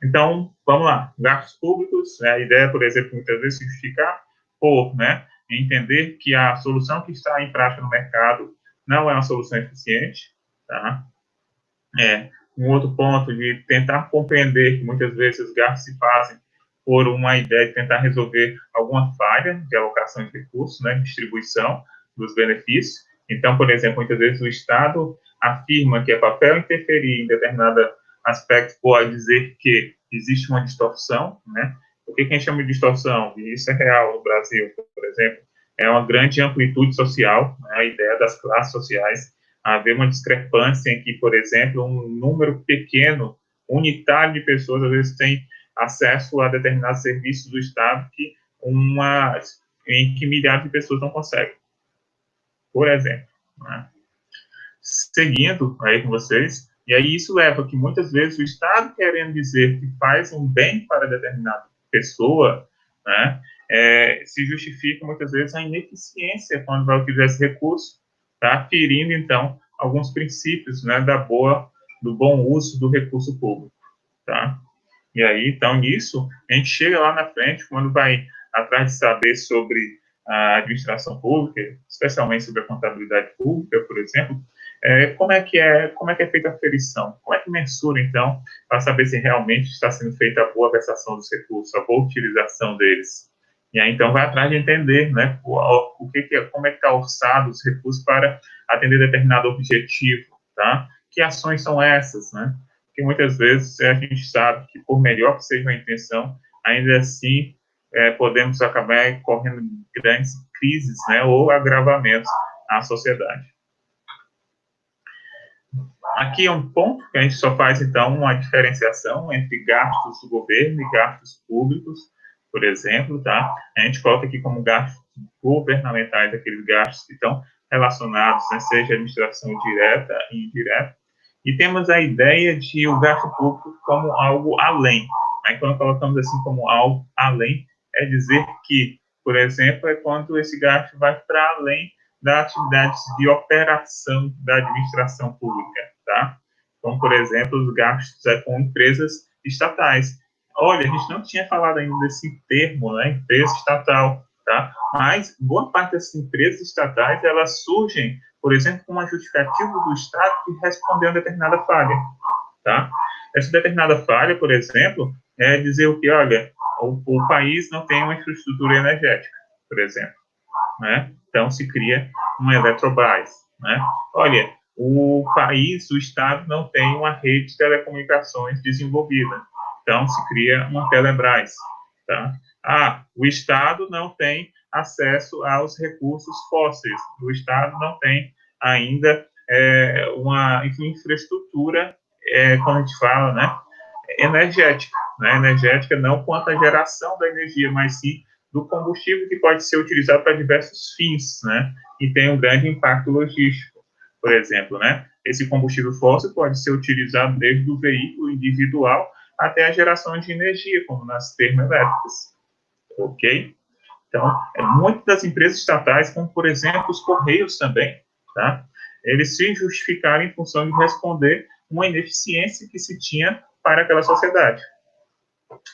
Então, vamos lá. Gastos públicos, a ideia, por exemplo, muitas vezes se justificar por, né, entender que a solução que está em prática no mercado não é uma solução eficiente, tá? Um outro ponto de tentar compreender que muitas vezes os gastos se fazem por uma ideia de tentar resolver alguma falha de alocação de recursos, né, distribuição dos benefícios. Então, por exemplo, muitas vezes o Estado afirma que é papel interferir em determinado aspecto, pode dizer que existe uma distorção, né? O que a gente chama de distorção? E isso é real no Brasil, por exemplo, é uma grande amplitude social, né, a ideia das classes sociais, haver uma discrepância em que, por exemplo, um número pequeno, unitário de pessoas, às vezes, tem acesso a determinados serviços do Estado em que milhares de pessoas não conseguem, por exemplo. Né? Seguindo aí com vocês, e aí isso leva a que muitas vezes o Estado, querendo dizer que faz um bem para determinada pessoa, né, se justifica muitas vezes a ineficiência quando vai utilizar esse recurso, tá? Ferindo, então, alguns princípios, né, do bom uso do recurso público, tá? E aí, então, nisso, a gente chega lá na frente, quando vai atrás de saber sobre a administração pública, especialmente sobre a contabilidade pública, por exemplo, como é que é feita a aferição? Como é que mensura, então, para saber se realmente está sendo feita a boa versação dos recursos, a boa utilização deles? E aí, então, vai atrás de entender, né, como é que está orçado os recursos para atender determinado objetivo, tá? Que ações são essas, né? Porque muitas vezes a gente sabe que, por melhor que seja a intenção, ainda assim podemos acabar correndo grandes crises, né, ou agravamentos à sociedade. Aqui é um ponto que a gente só faz, então, uma diferenciação entre gastos do governo e gastos públicos, por exemplo, tá? A gente coloca aqui como gastos governamentais aqueles gastos que estão relacionados, né, seja administração direta e indireta, e temos a ideia de o gasto público como algo além. Aí, quando colocamos assim como algo além, é dizer que, por exemplo, é quando esse gasto vai para além das atividades de operação da administração pública, tá? Como, por exemplo, os gastos com empresas estatais. Olha, a gente não tinha falado ainda desse termo, né, empresa estatal, tá? Mas boa parte dessas empresas estatais, elas surgem, por exemplo, com uma justificativa do Estado que respondeu a determinada falha, tá? Essa determinada falha, por exemplo, é dizer o que, olha, o país não tem uma infraestrutura energética, por exemplo, né? Então se cria uma Eletrobras, né? Olha, o país, o Estado não tem uma rede de telecomunicações desenvolvida, então se cria uma Telebrás, tá? O Estado não tem acesso aos recursos fósseis, o Estado não tem ainda uma infraestrutura, como a gente fala, né, energética, né, energética não quanto à geração da energia, mas sim do combustível que pode ser utilizado para diversos fins, né, e tem um grande impacto logístico, por exemplo, né, esse combustível fóssil pode ser utilizado desde o veículo individual até a geração de energia, como nas termoelétricas, ok? Então, muitas das empresas estatais, como por exemplo os Correios também, tá? Eles se justificaram em função de responder uma ineficiência que se tinha para aquela sociedade.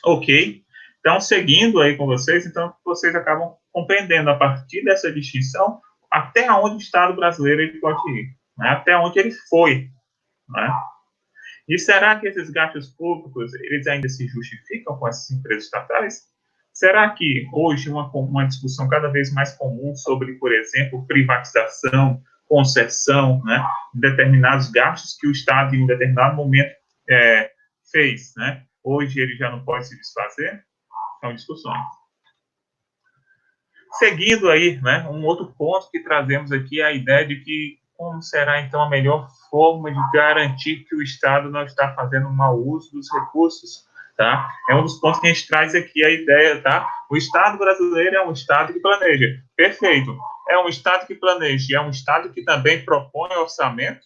Ok? Então, seguindo aí com vocês, então vocês acabam compreendendo a partir dessa distinção até onde o Estado brasileiro ele pode ir, né? Até onde ele foi, né? E será que esses gastos públicos eles ainda se justificam com essas empresas estatais? Será que hoje uma discussão cada vez mais comum sobre, por exemplo, privatização, concessão, né, determinados gastos que o Estado em um determinado momento fez, né, hoje ele já não pode se desfazer? São discussões. Seguindo aí, né, um outro ponto que trazemos aqui é a ideia de que como será, então, a melhor forma de garantir que o Estado não está fazendo mau uso dos recursos, tá? É um dos pontos que a gente traz aqui a ideia, tá? O Estado brasileiro é um Estado que planeja. Perfeito. É um Estado que planeja, é um Estado que também propõe orçamento,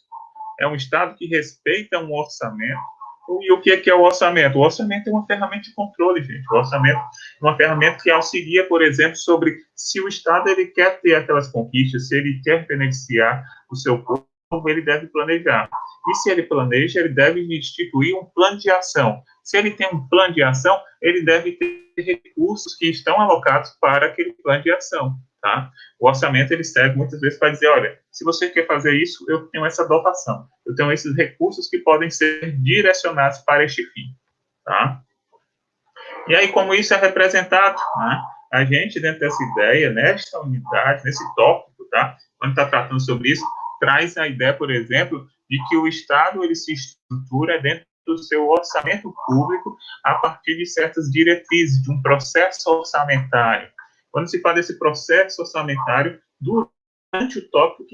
é um Estado que respeita um orçamento. E o que é o orçamento? O orçamento é uma ferramenta de controle, gente. O orçamento é uma ferramenta que auxilia, por exemplo, sobre se o Estado ele quer ter aquelas conquistas, se ele quer beneficiar o seu povo, ele deve planejar. E se ele planeja, ele deve instituir um plano de ação. Se ele tem um plano de ação, ele deve ter recursos que estão alocados para aquele plano de ação. Tá? O orçamento ele serve muitas vezes para dizer, olha, se você quer fazer isso, eu tenho essa dotação, eu tenho esses recursos que podem ser direcionados para este fim, tá? E aí, como isso é representado, né? A gente, dentro dessa ideia, nesta unidade, nesse tópico, tá? Quando está tratando sobre isso, traz a ideia, por exemplo, de que o Estado ele se estrutura dentro do seu orçamento público a partir de certas diretrizes, de um processo orçamentário. Quando se fala desse processo orçamentário, durante o tópico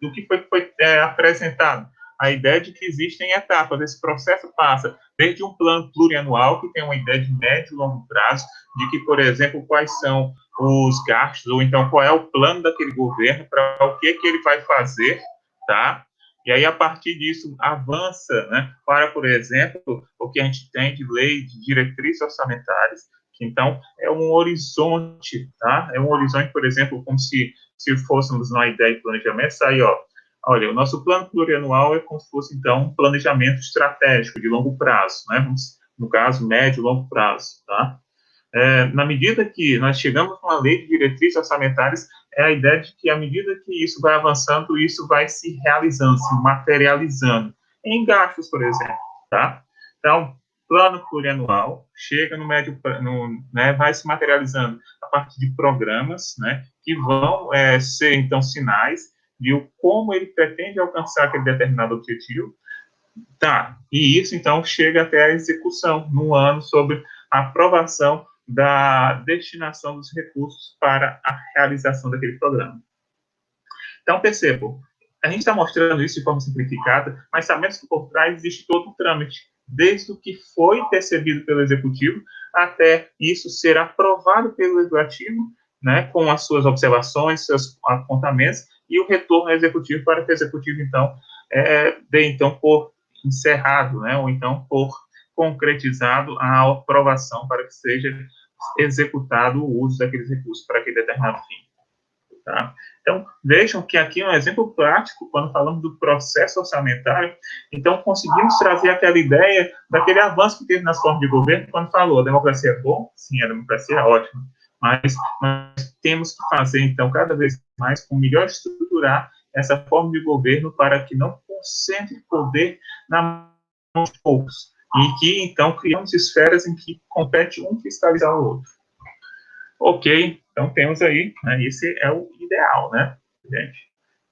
do que foi apresentado, a ideia de que existem etapas. Esse processo passa desde um plano plurianual, que tem uma ideia de médio e longo prazo, de que, por exemplo, quais são os gastos, ou então qual é o plano daquele governo, para o que ele vai fazer, tá? E aí, a partir disso, avança, né, para, por exemplo, o que a gente tem de lei de diretrizes orçamentárias, que, então, é um horizonte, tá? É um horizonte, por exemplo, como se fôssemos numa ideia de planejamento, aí, ó, olha, o nosso plano plurianual é como se fosse, então, um planejamento estratégico de longo prazo, né? No caso, médio e longo prazo, tá? Na medida que nós chegamos a uma lei de diretrizes orçamentárias, é a ideia de que, à medida que isso vai avançando, isso vai se realizando, se materializando em gastos, por exemplo, tá? Então, plano plurianual chega no médio, né, vai se materializando a partir de programas, né, que vão ser, então, sinais de como ele pretende alcançar aquele determinado objetivo, tá? E isso, então, chega até a execução no ano sobre a aprovação da destinação dos recursos para a realização daquele programa. Então, percebam, a gente está mostrando isso de forma simplificada, mas sabemos que por trás existe todo um trâmite, desde o que foi percebido pelo Executivo até isso ser aprovado pelo Legislativo, né, com as suas observações, seus apontamentos, e o retorno ao Executivo para que o Executivo, então, dê, então, por encerrado, né, ou então por concretizado a aprovação para que seja executado o uso daqueles recursos para aquele determinado fim. Tá? Então, vejam que aqui é um exemplo prático, quando falamos do processo orçamentário, então conseguimos trazer aquela ideia daquele avanço que teve nas formas de governo, quando falou, a democracia é bom? Sim, a democracia é ótima, mas nós temos que fazer, então, cada vez mais, com melhor estruturar essa forma de governo para que não concentre poder na mão de poucos, e que, então, criamos esferas em que compete um fiscalizar o outro. Ok, então temos aí, né, esse é o ideal, né, gente,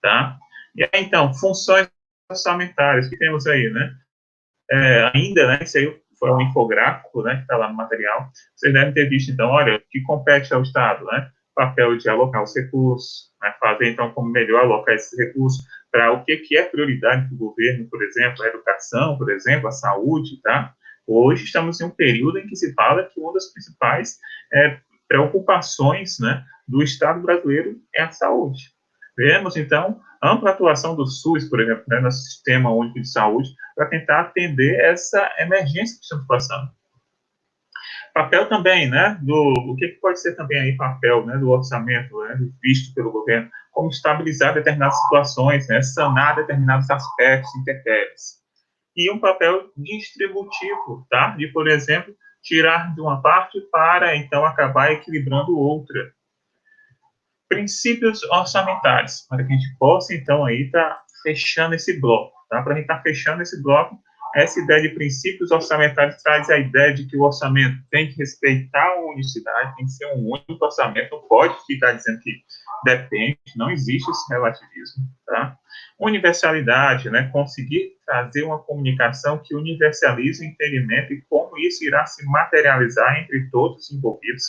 tá? E aí, então, funções orçamentárias que temos aí, né? Ainda, né, isso aí foi um infográfico, né, que está lá no material, vocês devem ter visto, então, olha, que compete ao Estado, né? Papel de alocar os recursos, né, fazer, então, como melhor alocar esses recursos para o que é prioridade do governo, por exemplo, a educação, por exemplo, a saúde, tá? Hoje estamos em um período em que se fala que uma das principais preocupações, né, do Estado brasileiro é a saúde. Vemos, então, ampla atuação do SUS, por exemplo, né, no Sistema Único de Saúde, para tentar atender essa emergência que estamos passando. Papel também, né, o que pode ser também aí papel, né, do orçamento, né, visto pelo governo, como estabilizar determinadas situações, né, sanar determinados aspectos intempéries. E um papel distributivo, tá, de, por exemplo, tirar de uma parte para, então, acabar equilibrando outra. Princípios orçamentários, para que a gente possa, então, aí, estar fechando esse bloco, tá? Para a gente estar fechando esse bloco, Essa ideia de princípios orçamentários traz a ideia de que o orçamento tem que respeitar a unicidade, tem que ser um único orçamento, não pode ficar dizendo que depende, não existe esse relativismo, tá? Universalidade, né? Conseguir trazer uma comunicação que universalize o entendimento e como isso irá se materializar entre todos os envolvidos.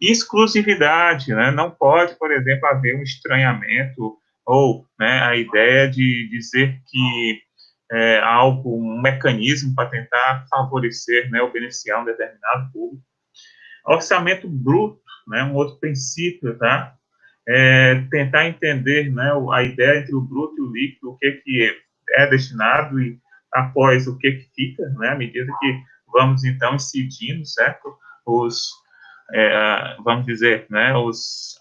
Exclusividade, né? Não pode, por exemplo, haver um estranhamento ou, né, a ideia de dizer que algo, um mecanismo para tentar favorecer, né, ou beneficiar um determinado público. Orçamento bruto, né, um outro princípio, tá? Tentar entender, né, a ideia entre o bruto e o líquido, o que é destinado e após o que fica, né, à medida que vamos, então, incidindo, certo? Vamos dizer, né,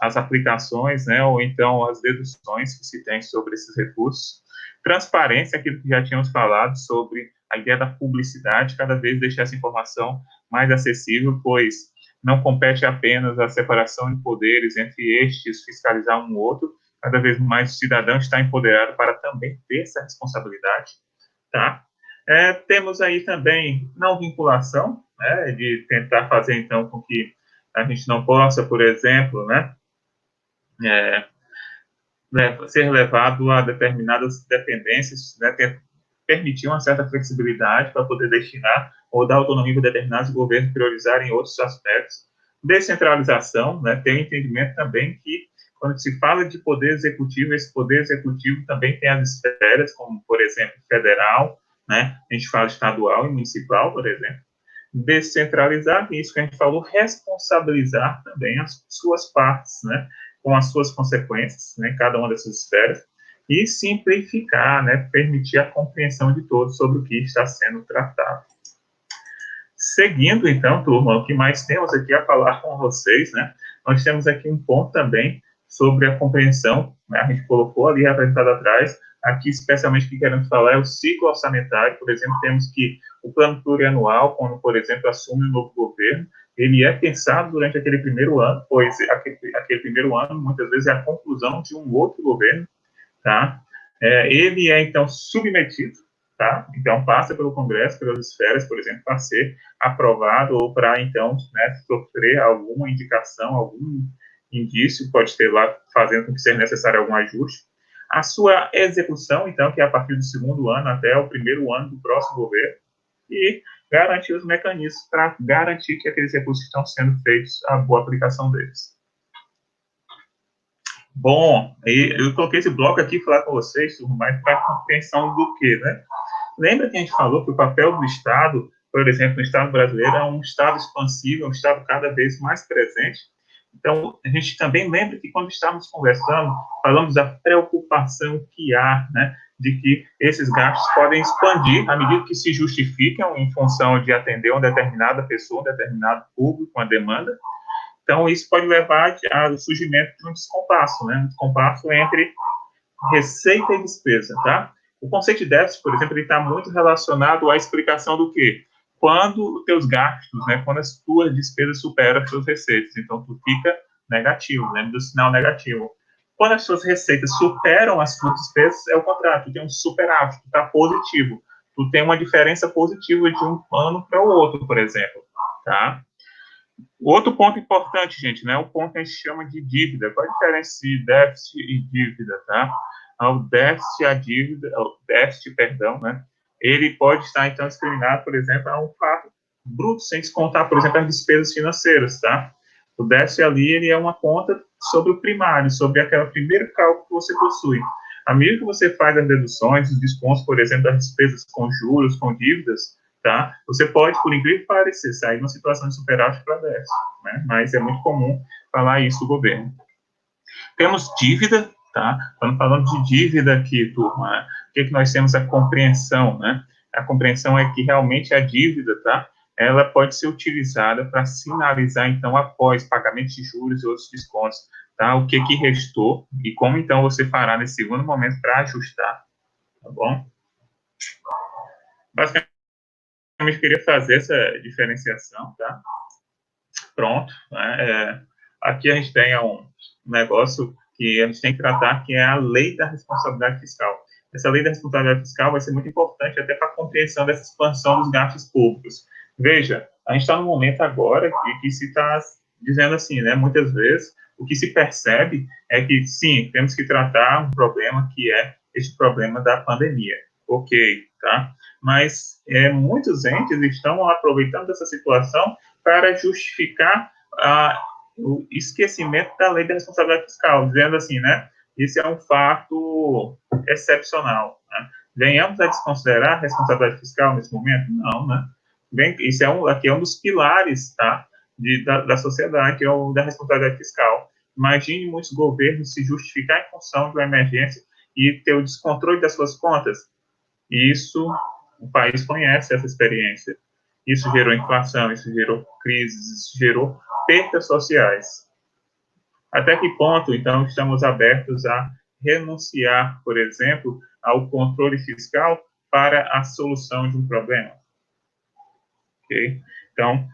as aplicações, né, ou então as deduções que se tem sobre esses recursos. Transparência, aquilo que já tínhamos falado sobre a ideia da publicidade, cada vez deixar essa informação mais acessível, pois não compete apenas a separação de poderes entre estes, fiscalizar um outro, cada vez mais o cidadão está empoderado para também ter essa responsabilidade, tá? Temos aí também não vinculação, né, de tentar fazer, então, com que a gente não possa, por exemplo, né, ser levado a determinadas dependências, né, permitir uma certa flexibilidade para poder destinar ou dar autonomia para determinados governos priorizarem outros aspectos. Descentralização, né, ter um entendimento também que, quando se fala de poder executivo, esse poder executivo também tem as esferas, como, por exemplo, federal, né, a gente fala estadual e municipal, por exemplo. Descentralizar, isso que a gente falou, responsabilizar também as suas partes, né, com as suas consequências, né, cada uma dessas esferas, e simplificar, né, permitir a compreensão de todos sobre o que está sendo tratado. Seguindo, então, turma, o que mais temos aqui a falar com vocês, né, nós temos aqui um ponto também sobre a compreensão, né, a gente colocou ali apresentado atrás, aqui especialmente o que queremos falar é o ciclo orçamentário, por exemplo, temos que o plano plurianual, quando, por exemplo, assume um novo governo, ele é pensado durante aquele primeiro ano, pois aquele primeiro ano, muitas vezes, é a conclusão de um outro governo, tá? Ele é, então, submetido, tá? Então, passa pelo Congresso, pelas esferas, por exemplo, para ser aprovado ou para, então, né, sofrer alguma indicação, algum indício, pode ter lá, fazendo com que seja necessário algum ajuste. A sua execução, então, que é a partir do segundo ano até o primeiro ano do próximo governo, e garantir os mecanismos para garantir que aqueles recursos estão sendo feitos, a boa aplicação deles. Bom, eu coloquei esse bloco aqui para falar com vocês, mas para compreensão do quê, né? Lembra que a gente falou que o papel do Estado, por exemplo, no Estado brasileiro, é um Estado expansivo, é um Estado cada vez mais presente. Então, a gente também lembra que quando estávamos conversando, falamos da preocupação que há, né, de que esses gastos podem expandir à medida que se justificam em função de atender uma determinada pessoa, um determinado público, uma demanda. Então, isso pode levar ao surgimento de um descompasso, né, um descompasso entre receita e despesa, tá? O conceito de déficit, por exemplo, ele está muito relacionado à explicação do quê? Quando os teus gastos, né, quando as tuas despesas superam as suas receitas, então tu fica negativo, lembra do sinal negativo. Quando as suas receitas superam as suas despesas, é o contrário, tu tem um superávit, tu está positivo, tu tem uma diferença positiva de um ano para o outro, por exemplo, tá? O outro ponto importante, gente, né, o ponto que a gente chama de dívida. Qual a diferença de déficit e dívida, tá? O déficit, perdão, né, ele pode estar, então, discriminado, por exemplo, a um fato bruto, sem descontar, por exemplo, as despesas financeiras, tá? O déficit ali, ele é uma conta sobre o primário, sobre aquele primeiro cálculo que você possui. À medida que você faz as deduções, os descontos, por exemplo, das despesas com juros, com dívidas, tá? Você pode, por incrível que pareça, sair de uma situação de superávit para déficit, né? Mas é muito comum falar isso do governo. Temos dívida, tá? Quando falamos de dívida aqui, turma, né? O que nós temos a compreensão, né? A compreensão é que realmente a dívida, tá? Ela pode ser utilizada para sinalizar, então, após pagamento de juros e outros descontos, tá? O que restou e como, então, você fará nesse segundo momento para ajustar, tá bom? Basicamente, eu queria fazer essa diferenciação, tá? Pronto, né? Aqui a gente tem um negócio que a gente tem que tratar, que é a lei da responsabilidade fiscal. essa lei da responsabilidade fiscal vai ser muito importante até para a compreensão dessa expansão dos gastos públicos. Veja, a gente está num momento agora que se está dizendo assim, né, muitas vezes, o que se percebe é que, sim, temos que tratar um problema que é este problema da pandemia. Ok, tá? Mas muitos entes estão aproveitando dessa situação para justificar o esquecimento da lei da responsabilidade fiscal, dizendo assim, né, isso é um fato excepcional. Né? Venhamos a desconsiderar a responsabilidade fiscal nesse momento? Não, né? Bem, isso aqui é um dos pilares, tá, da sociedade, que é o da responsabilidade fiscal. Imagine muitos governos se justificar em função de uma emergência e ter o descontrole das suas contas. Isso, o país conhece essa experiência. Isso gerou inflação, isso gerou crises, isso gerou perdas sociais. Até que ponto, então, estamos abertos a renunciar, por exemplo, ao controle fiscal para a solução de um problema? Okay? Então,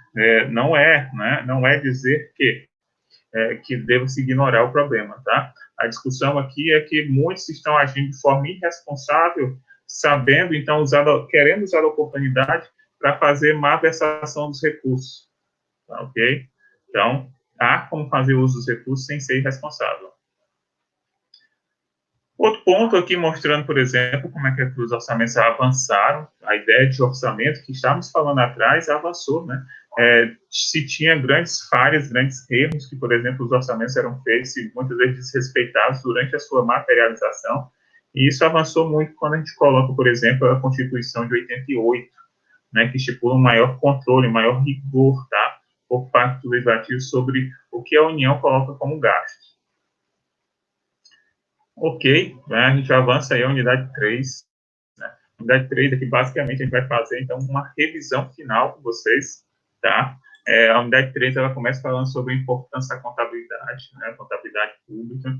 não é dizer que deve-se ignorar o problema, tá? A discussão aqui é que muitos estão agindo de forma irresponsável, sabendo, então, querendo usar a oportunidade para fazer má versação dos recursos, tá, ok? Então, há como fazer uso dos recursos sem ser irresponsável. Outro ponto aqui mostrando, por exemplo, como é que os orçamentos avançaram, a ideia de orçamento que estávamos falando atrás avançou, né? Se tinha grandes falhas, grandes erros que, por exemplo, os orçamentos eram feitos e muitas vezes desrespeitados durante a sua materialização, e isso avançou muito quando a gente coloca, por exemplo, a Constituição de 88, né, que estipula um maior controle, maior rigor, tá, por parte do Legislativo sobre o que a União coloca como gasto. Ok, né, a gente avança aí a unidade 3. Né? A unidade 3 aqui, basicamente, a gente vai fazer, então, uma revisão final com vocês, tá? A unidade 3, ela começa falando sobre a importância da contabilidade, né? Contabilidade pública,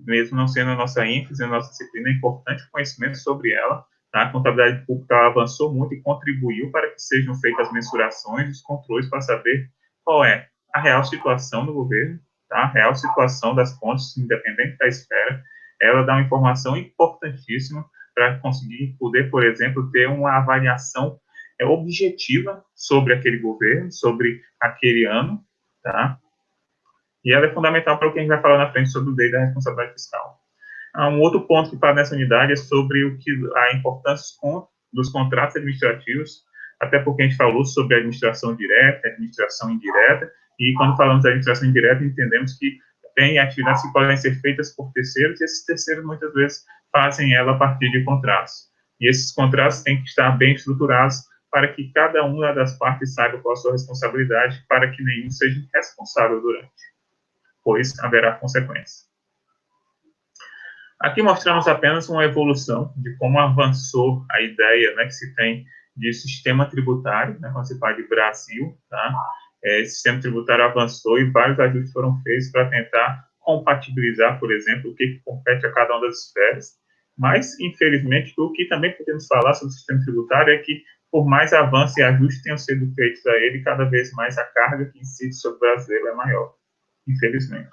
mesmo não sendo a nossa ênfase, a nossa disciplina, é importante o conhecimento sobre ela, tá? A contabilidade pública avançou muito e contribuiu para que sejam feitas as mensurações, os controles, para saber qual é a real situação do governo, tá? A real situação das contas, independente da esfera. Ela dá uma informação importantíssima para conseguir poder, por exemplo, ter uma avaliação objetiva sobre aquele governo, sobre aquele ano, tá? E ela é fundamental para o que a gente vai falar na frente sobre o lei da responsabilidade fiscal. Um outro ponto que fala nessa unidade é sobre a importância dos contratos administrativos, até porque a gente falou sobre a administração direta, a administração indireta, e quando falamos da administração indireta, entendemos que tem atividades que podem ser feitas por terceiros, e esses terceiros, muitas vezes, fazem ela a partir de contratos. E esses contratos têm que estar bem estruturados para que cada uma das partes saiba qual a sua responsabilidade, para que nenhum seja responsável durante, pois haverá consequências. Aqui mostramos apenas uma evolução de como avançou a ideia, né, que se tem de sistema tributário, né, quando se fala de Brasil, tá? Esse sistema tributário avançou e vários ajustes foram feitos para tentar compatibilizar, por exemplo, o que compete a cada uma das esferas. Mas, infelizmente, o que também podemos falar sobre o sistema tributário é que, por mais avanços e ajustes tenham sido feitos a ele, cada vez mais a carga que incide sobre o brasileiro é maior, infelizmente.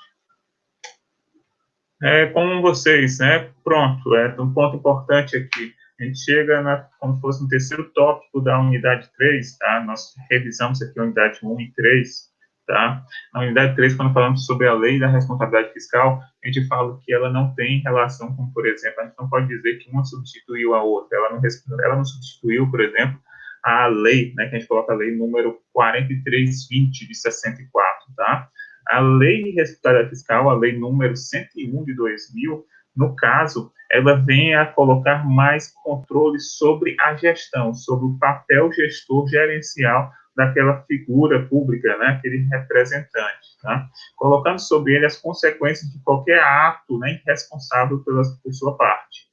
Com vocês, né? Pronto, um ponto importante aqui. A gente chega como se fosse no terceiro tópico da unidade 3, tá? Nós revisamos aqui a unidade 1 e 3, tá? Na unidade 3, quando falamos sobre a lei da responsabilidade fiscal, a gente fala que ela não tem relação com, por exemplo, a gente não pode dizer que uma substituiu a outra. Ela não substituiu, por exemplo, a lei, né? Que a gente coloca a lei número 4320 de 64, tá? A lei de responsabilidade fiscal, a lei número 101 de 2000, no caso, ela vem a colocar mais controle sobre a gestão, sobre o papel gestor gerencial daquela figura pública, né, aquele representante, tá? Colocando sobre ele as consequências de qualquer ato, né, irresponsável por sua parte.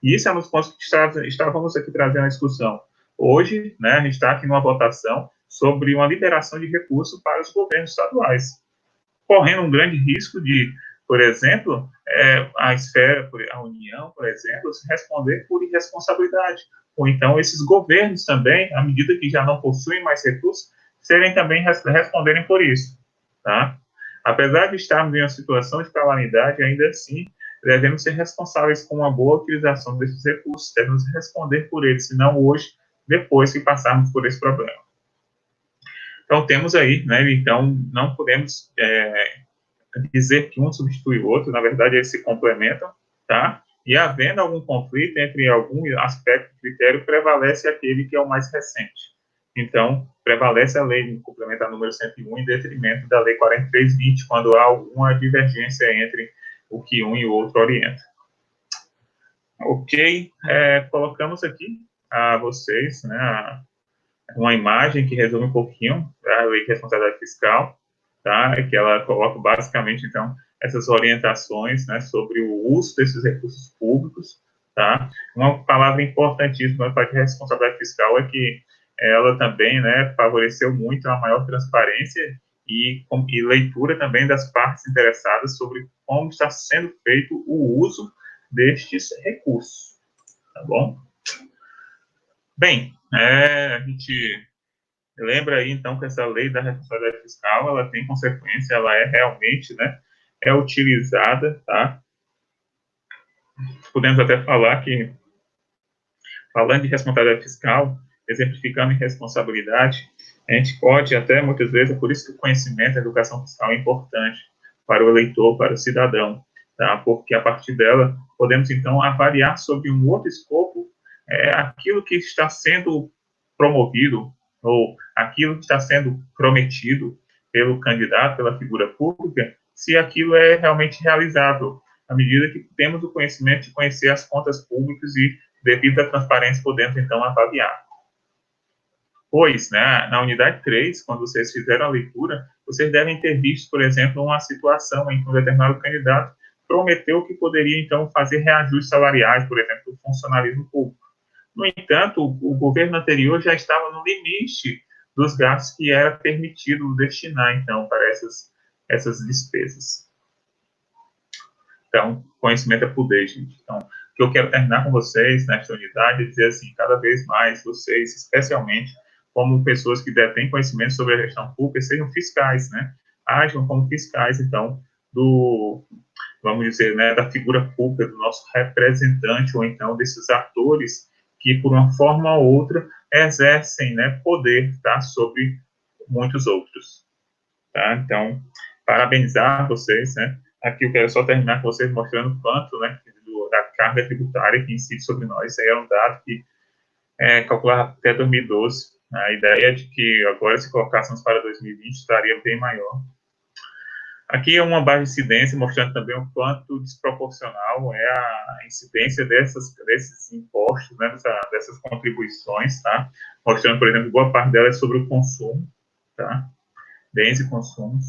E isso é um dos pontos que estávamos aqui trazendo a discussão. Hoje, né, a gente está aqui numa votação sobre uma liberação de recursos para os governos estaduais, correndo um grande risco de, por exemplo, a União, por exemplo, se responder por irresponsabilidade. Ou então esses governos também, à medida que já não possuem mais recursos, serem também responderem por isso, tá? Apesar de estarmos em uma situação de calamidade, ainda assim, devemos ser responsáveis com uma boa utilização desses recursos, devemos responder por eles, se não hoje, depois que passarmos por esse problema. Então, temos aí, né, então, não podemos dizer que um substitui o outro, na verdade, eles se complementam, tá? E havendo algum conflito entre algum aspecto do critério, prevalece aquele que é o mais recente. Então, prevalece a lei complementar número 101 em detrimento da lei 4320, quando há alguma divergência entre o que um e o outro orienta. Ok, colocamos aqui a vocês, né, uma imagem que resume um pouquinho a lei de responsabilidade fiscal, tá? Que ela coloca basicamente, então, essas orientações, né, sobre o uso desses recursos públicos, tá? Uma palavra importantíssima para a responsabilidade fiscal é que ela também, né, favoreceu muito a maior transparência e leitura também das partes interessadas sobre como está sendo feito o uso destes recursos, tá bom? Bem, a gente lembra aí, então, que essa lei da responsabilidade fiscal, ela tem consequência, ela é realmente, né, é utilizada, tá? Podemos até falar que, falando de responsabilidade fiscal, exemplificando em responsabilidade, a gente pode até, muitas vezes, é por isso que o conhecimento, a educação fiscal é importante para o eleitor, para o cidadão, tá? Porque a partir dela, podemos, então, avaliar sobre um outro escopo aquilo que está sendo promovido ou aquilo que está sendo prometido pelo candidato, pela figura pública, se aquilo é realmente realizável, à medida que temos o conhecimento de conhecer as contas públicas e, devido à transparência, podemos, então, avaliar. Pois, né, na unidade 3, quando vocês fizeram a leitura, vocês devem ter visto, por exemplo, uma situação em que um determinado candidato prometeu que poderia, então, fazer reajustes salariais, por exemplo, do funcionalismo público. No entanto, o governo anterior já estava no limite dos gastos que era permitido destinar, então, para essas despesas. Então, conhecimento é poder, gente. Então, o que eu quero terminar com vocês nesta unidade é dizer assim, cada vez mais vocês, especialmente, como pessoas que detêm conhecimento sobre a gestão pública, sejam fiscais, né? Ajam como fiscais, então, vamos dizer, né, da figura pública, do nosso representante, ou então desses atores que, por uma forma ou outra, exercem, né, poder, tá, sobre muitos outros, tá? Então, parabenizar vocês, né? Aqui eu quero só terminar com vocês mostrando quanto, né, da carga tributária que incide sobre nós. Isso aí é um dado que é calculado até 2012. A ideia é de que agora, se colocássemos para 2020, estaria bem maior. Aqui é uma base de incidência, mostrando também o quanto desproporcional é a incidência desses impostos, né, dessas contribuições, tá? Mostrando, por exemplo, boa parte dela é sobre o consumo, tá? Bens e consumos.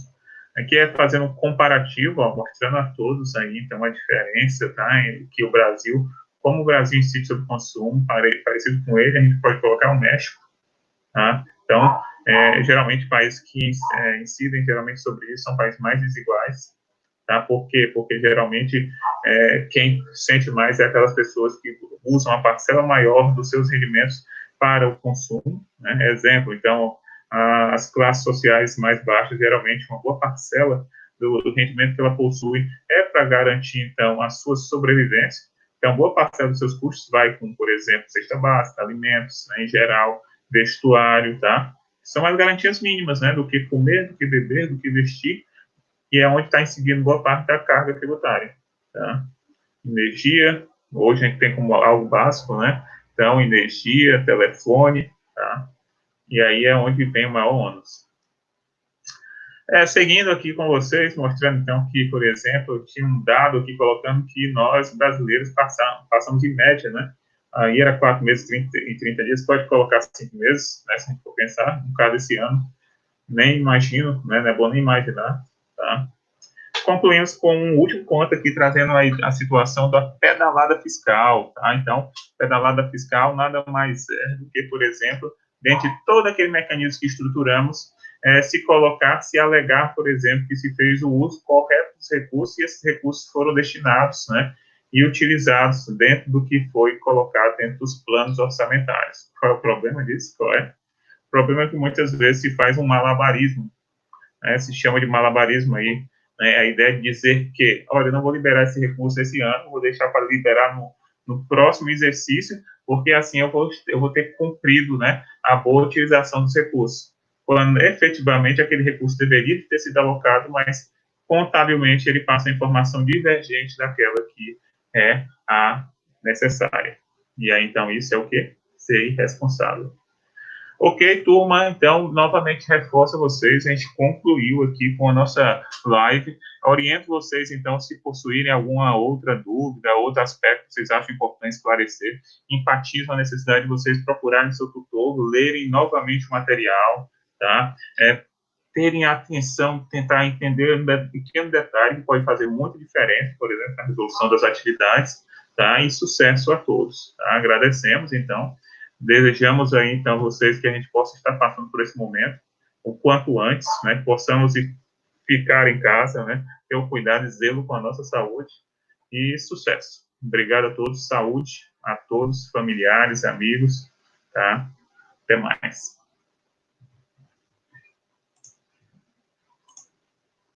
Aqui é fazendo um comparativo, ó, mostrando a todos aí, então, a diferença, tá? Que o Brasil, como o Brasil incide sobre o consumo, parecido com ele, a gente pode colocar o México, tá? Então, geralmente, países que incidem geralmente sobre isso são países mais desiguais, tá? Por quê? Porque, geralmente, quem sente mais é aquelas pessoas que usam a parcela maior dos seus rendimentos para o consumo, né? Exemplo, então, as classes sociais mais baixas, geralmente, uma boa parcela do rendimento que ela possui é para garantir, então, a sua sobrevivência. Então, boa parcela dos seus custos vai com, por exemplo, cesta básica, alimentos, né, em geral, vestuário, tá? São as garantias mínimas, né, do que comer, do que beber, do que vestir, e é onde está incidindo boa parte da carga tributária, tá? Energia, hoje a gente tem como algo básico, né? Então, energia, telefone, tá? E aí é onde vem o maior ônus. Seguindo aqui com vocês, mostrando então que, por exemplo, eu tinha um dado aqui colocando que nós, brasileiros, passamos em média, né? Aí era 4 meses e 30 dias, pode colocar 5 meses, né, se a gente for pensar, no caso desse ano, nem imagino, né, não é bom nem imaginar, tá? Concluímos com um último ponto aqui, trazendo a situação da pedalada fiscal, tá? Então, pedalada fiscal nada mais é do que, por exemplo, dentro de todo aquele mecanismo que estruturamos, se alegar, por exemplo, que se fez o uso correto dos recursos e esses recursos foram destinados, né, e utilizados dentro do que foi colocado dentro dos planos orçamentários. Qual é o problema disso? Qual é? O problema é que muitas vezes se faz um malabarismo, né, se chama de malabarismo aí, né, a ideia de dizer que, olha, eu não vou liberar esse recurso esse ano, vou deixar para liberar no próximo exercício, porque assim eu vou ter cumprido, né, a boa utilização dos recursos, quando efetivamente aquele recurso deveria ter sido alocado, mas contabilmente ele passa a informação divergente daquela que é a necessária. E aí, então, isso é o quê? Ser irresponsável. Ok, turma, então, novamente reforço a vocês, a gente concluiu aqui com a nossa live. Oriento vocês, então, se possuírem alguma outra dúvida, outro aspecto que vocês acham importante esclarecer, empatizo a necessidade de vocês procurarem seu tutor, lerem novamente o material, tá? Terem atenção, tentar entender um pequeno detalhe que pode fazer muita diferença, por exemplo, na resolução das atividades, tá? E sucesso a todos, tá? Agradecemos, então. Desejamos aí, então, vocês que a gente possa estar passando por esse momento o quanto antes, né? Possamos ficar em casa, né? Ter o cuidado e zelo com a nossa saúde e sucesso. Obrigado a todos, saúde a todos, familiares, amigos, tá? Até mais.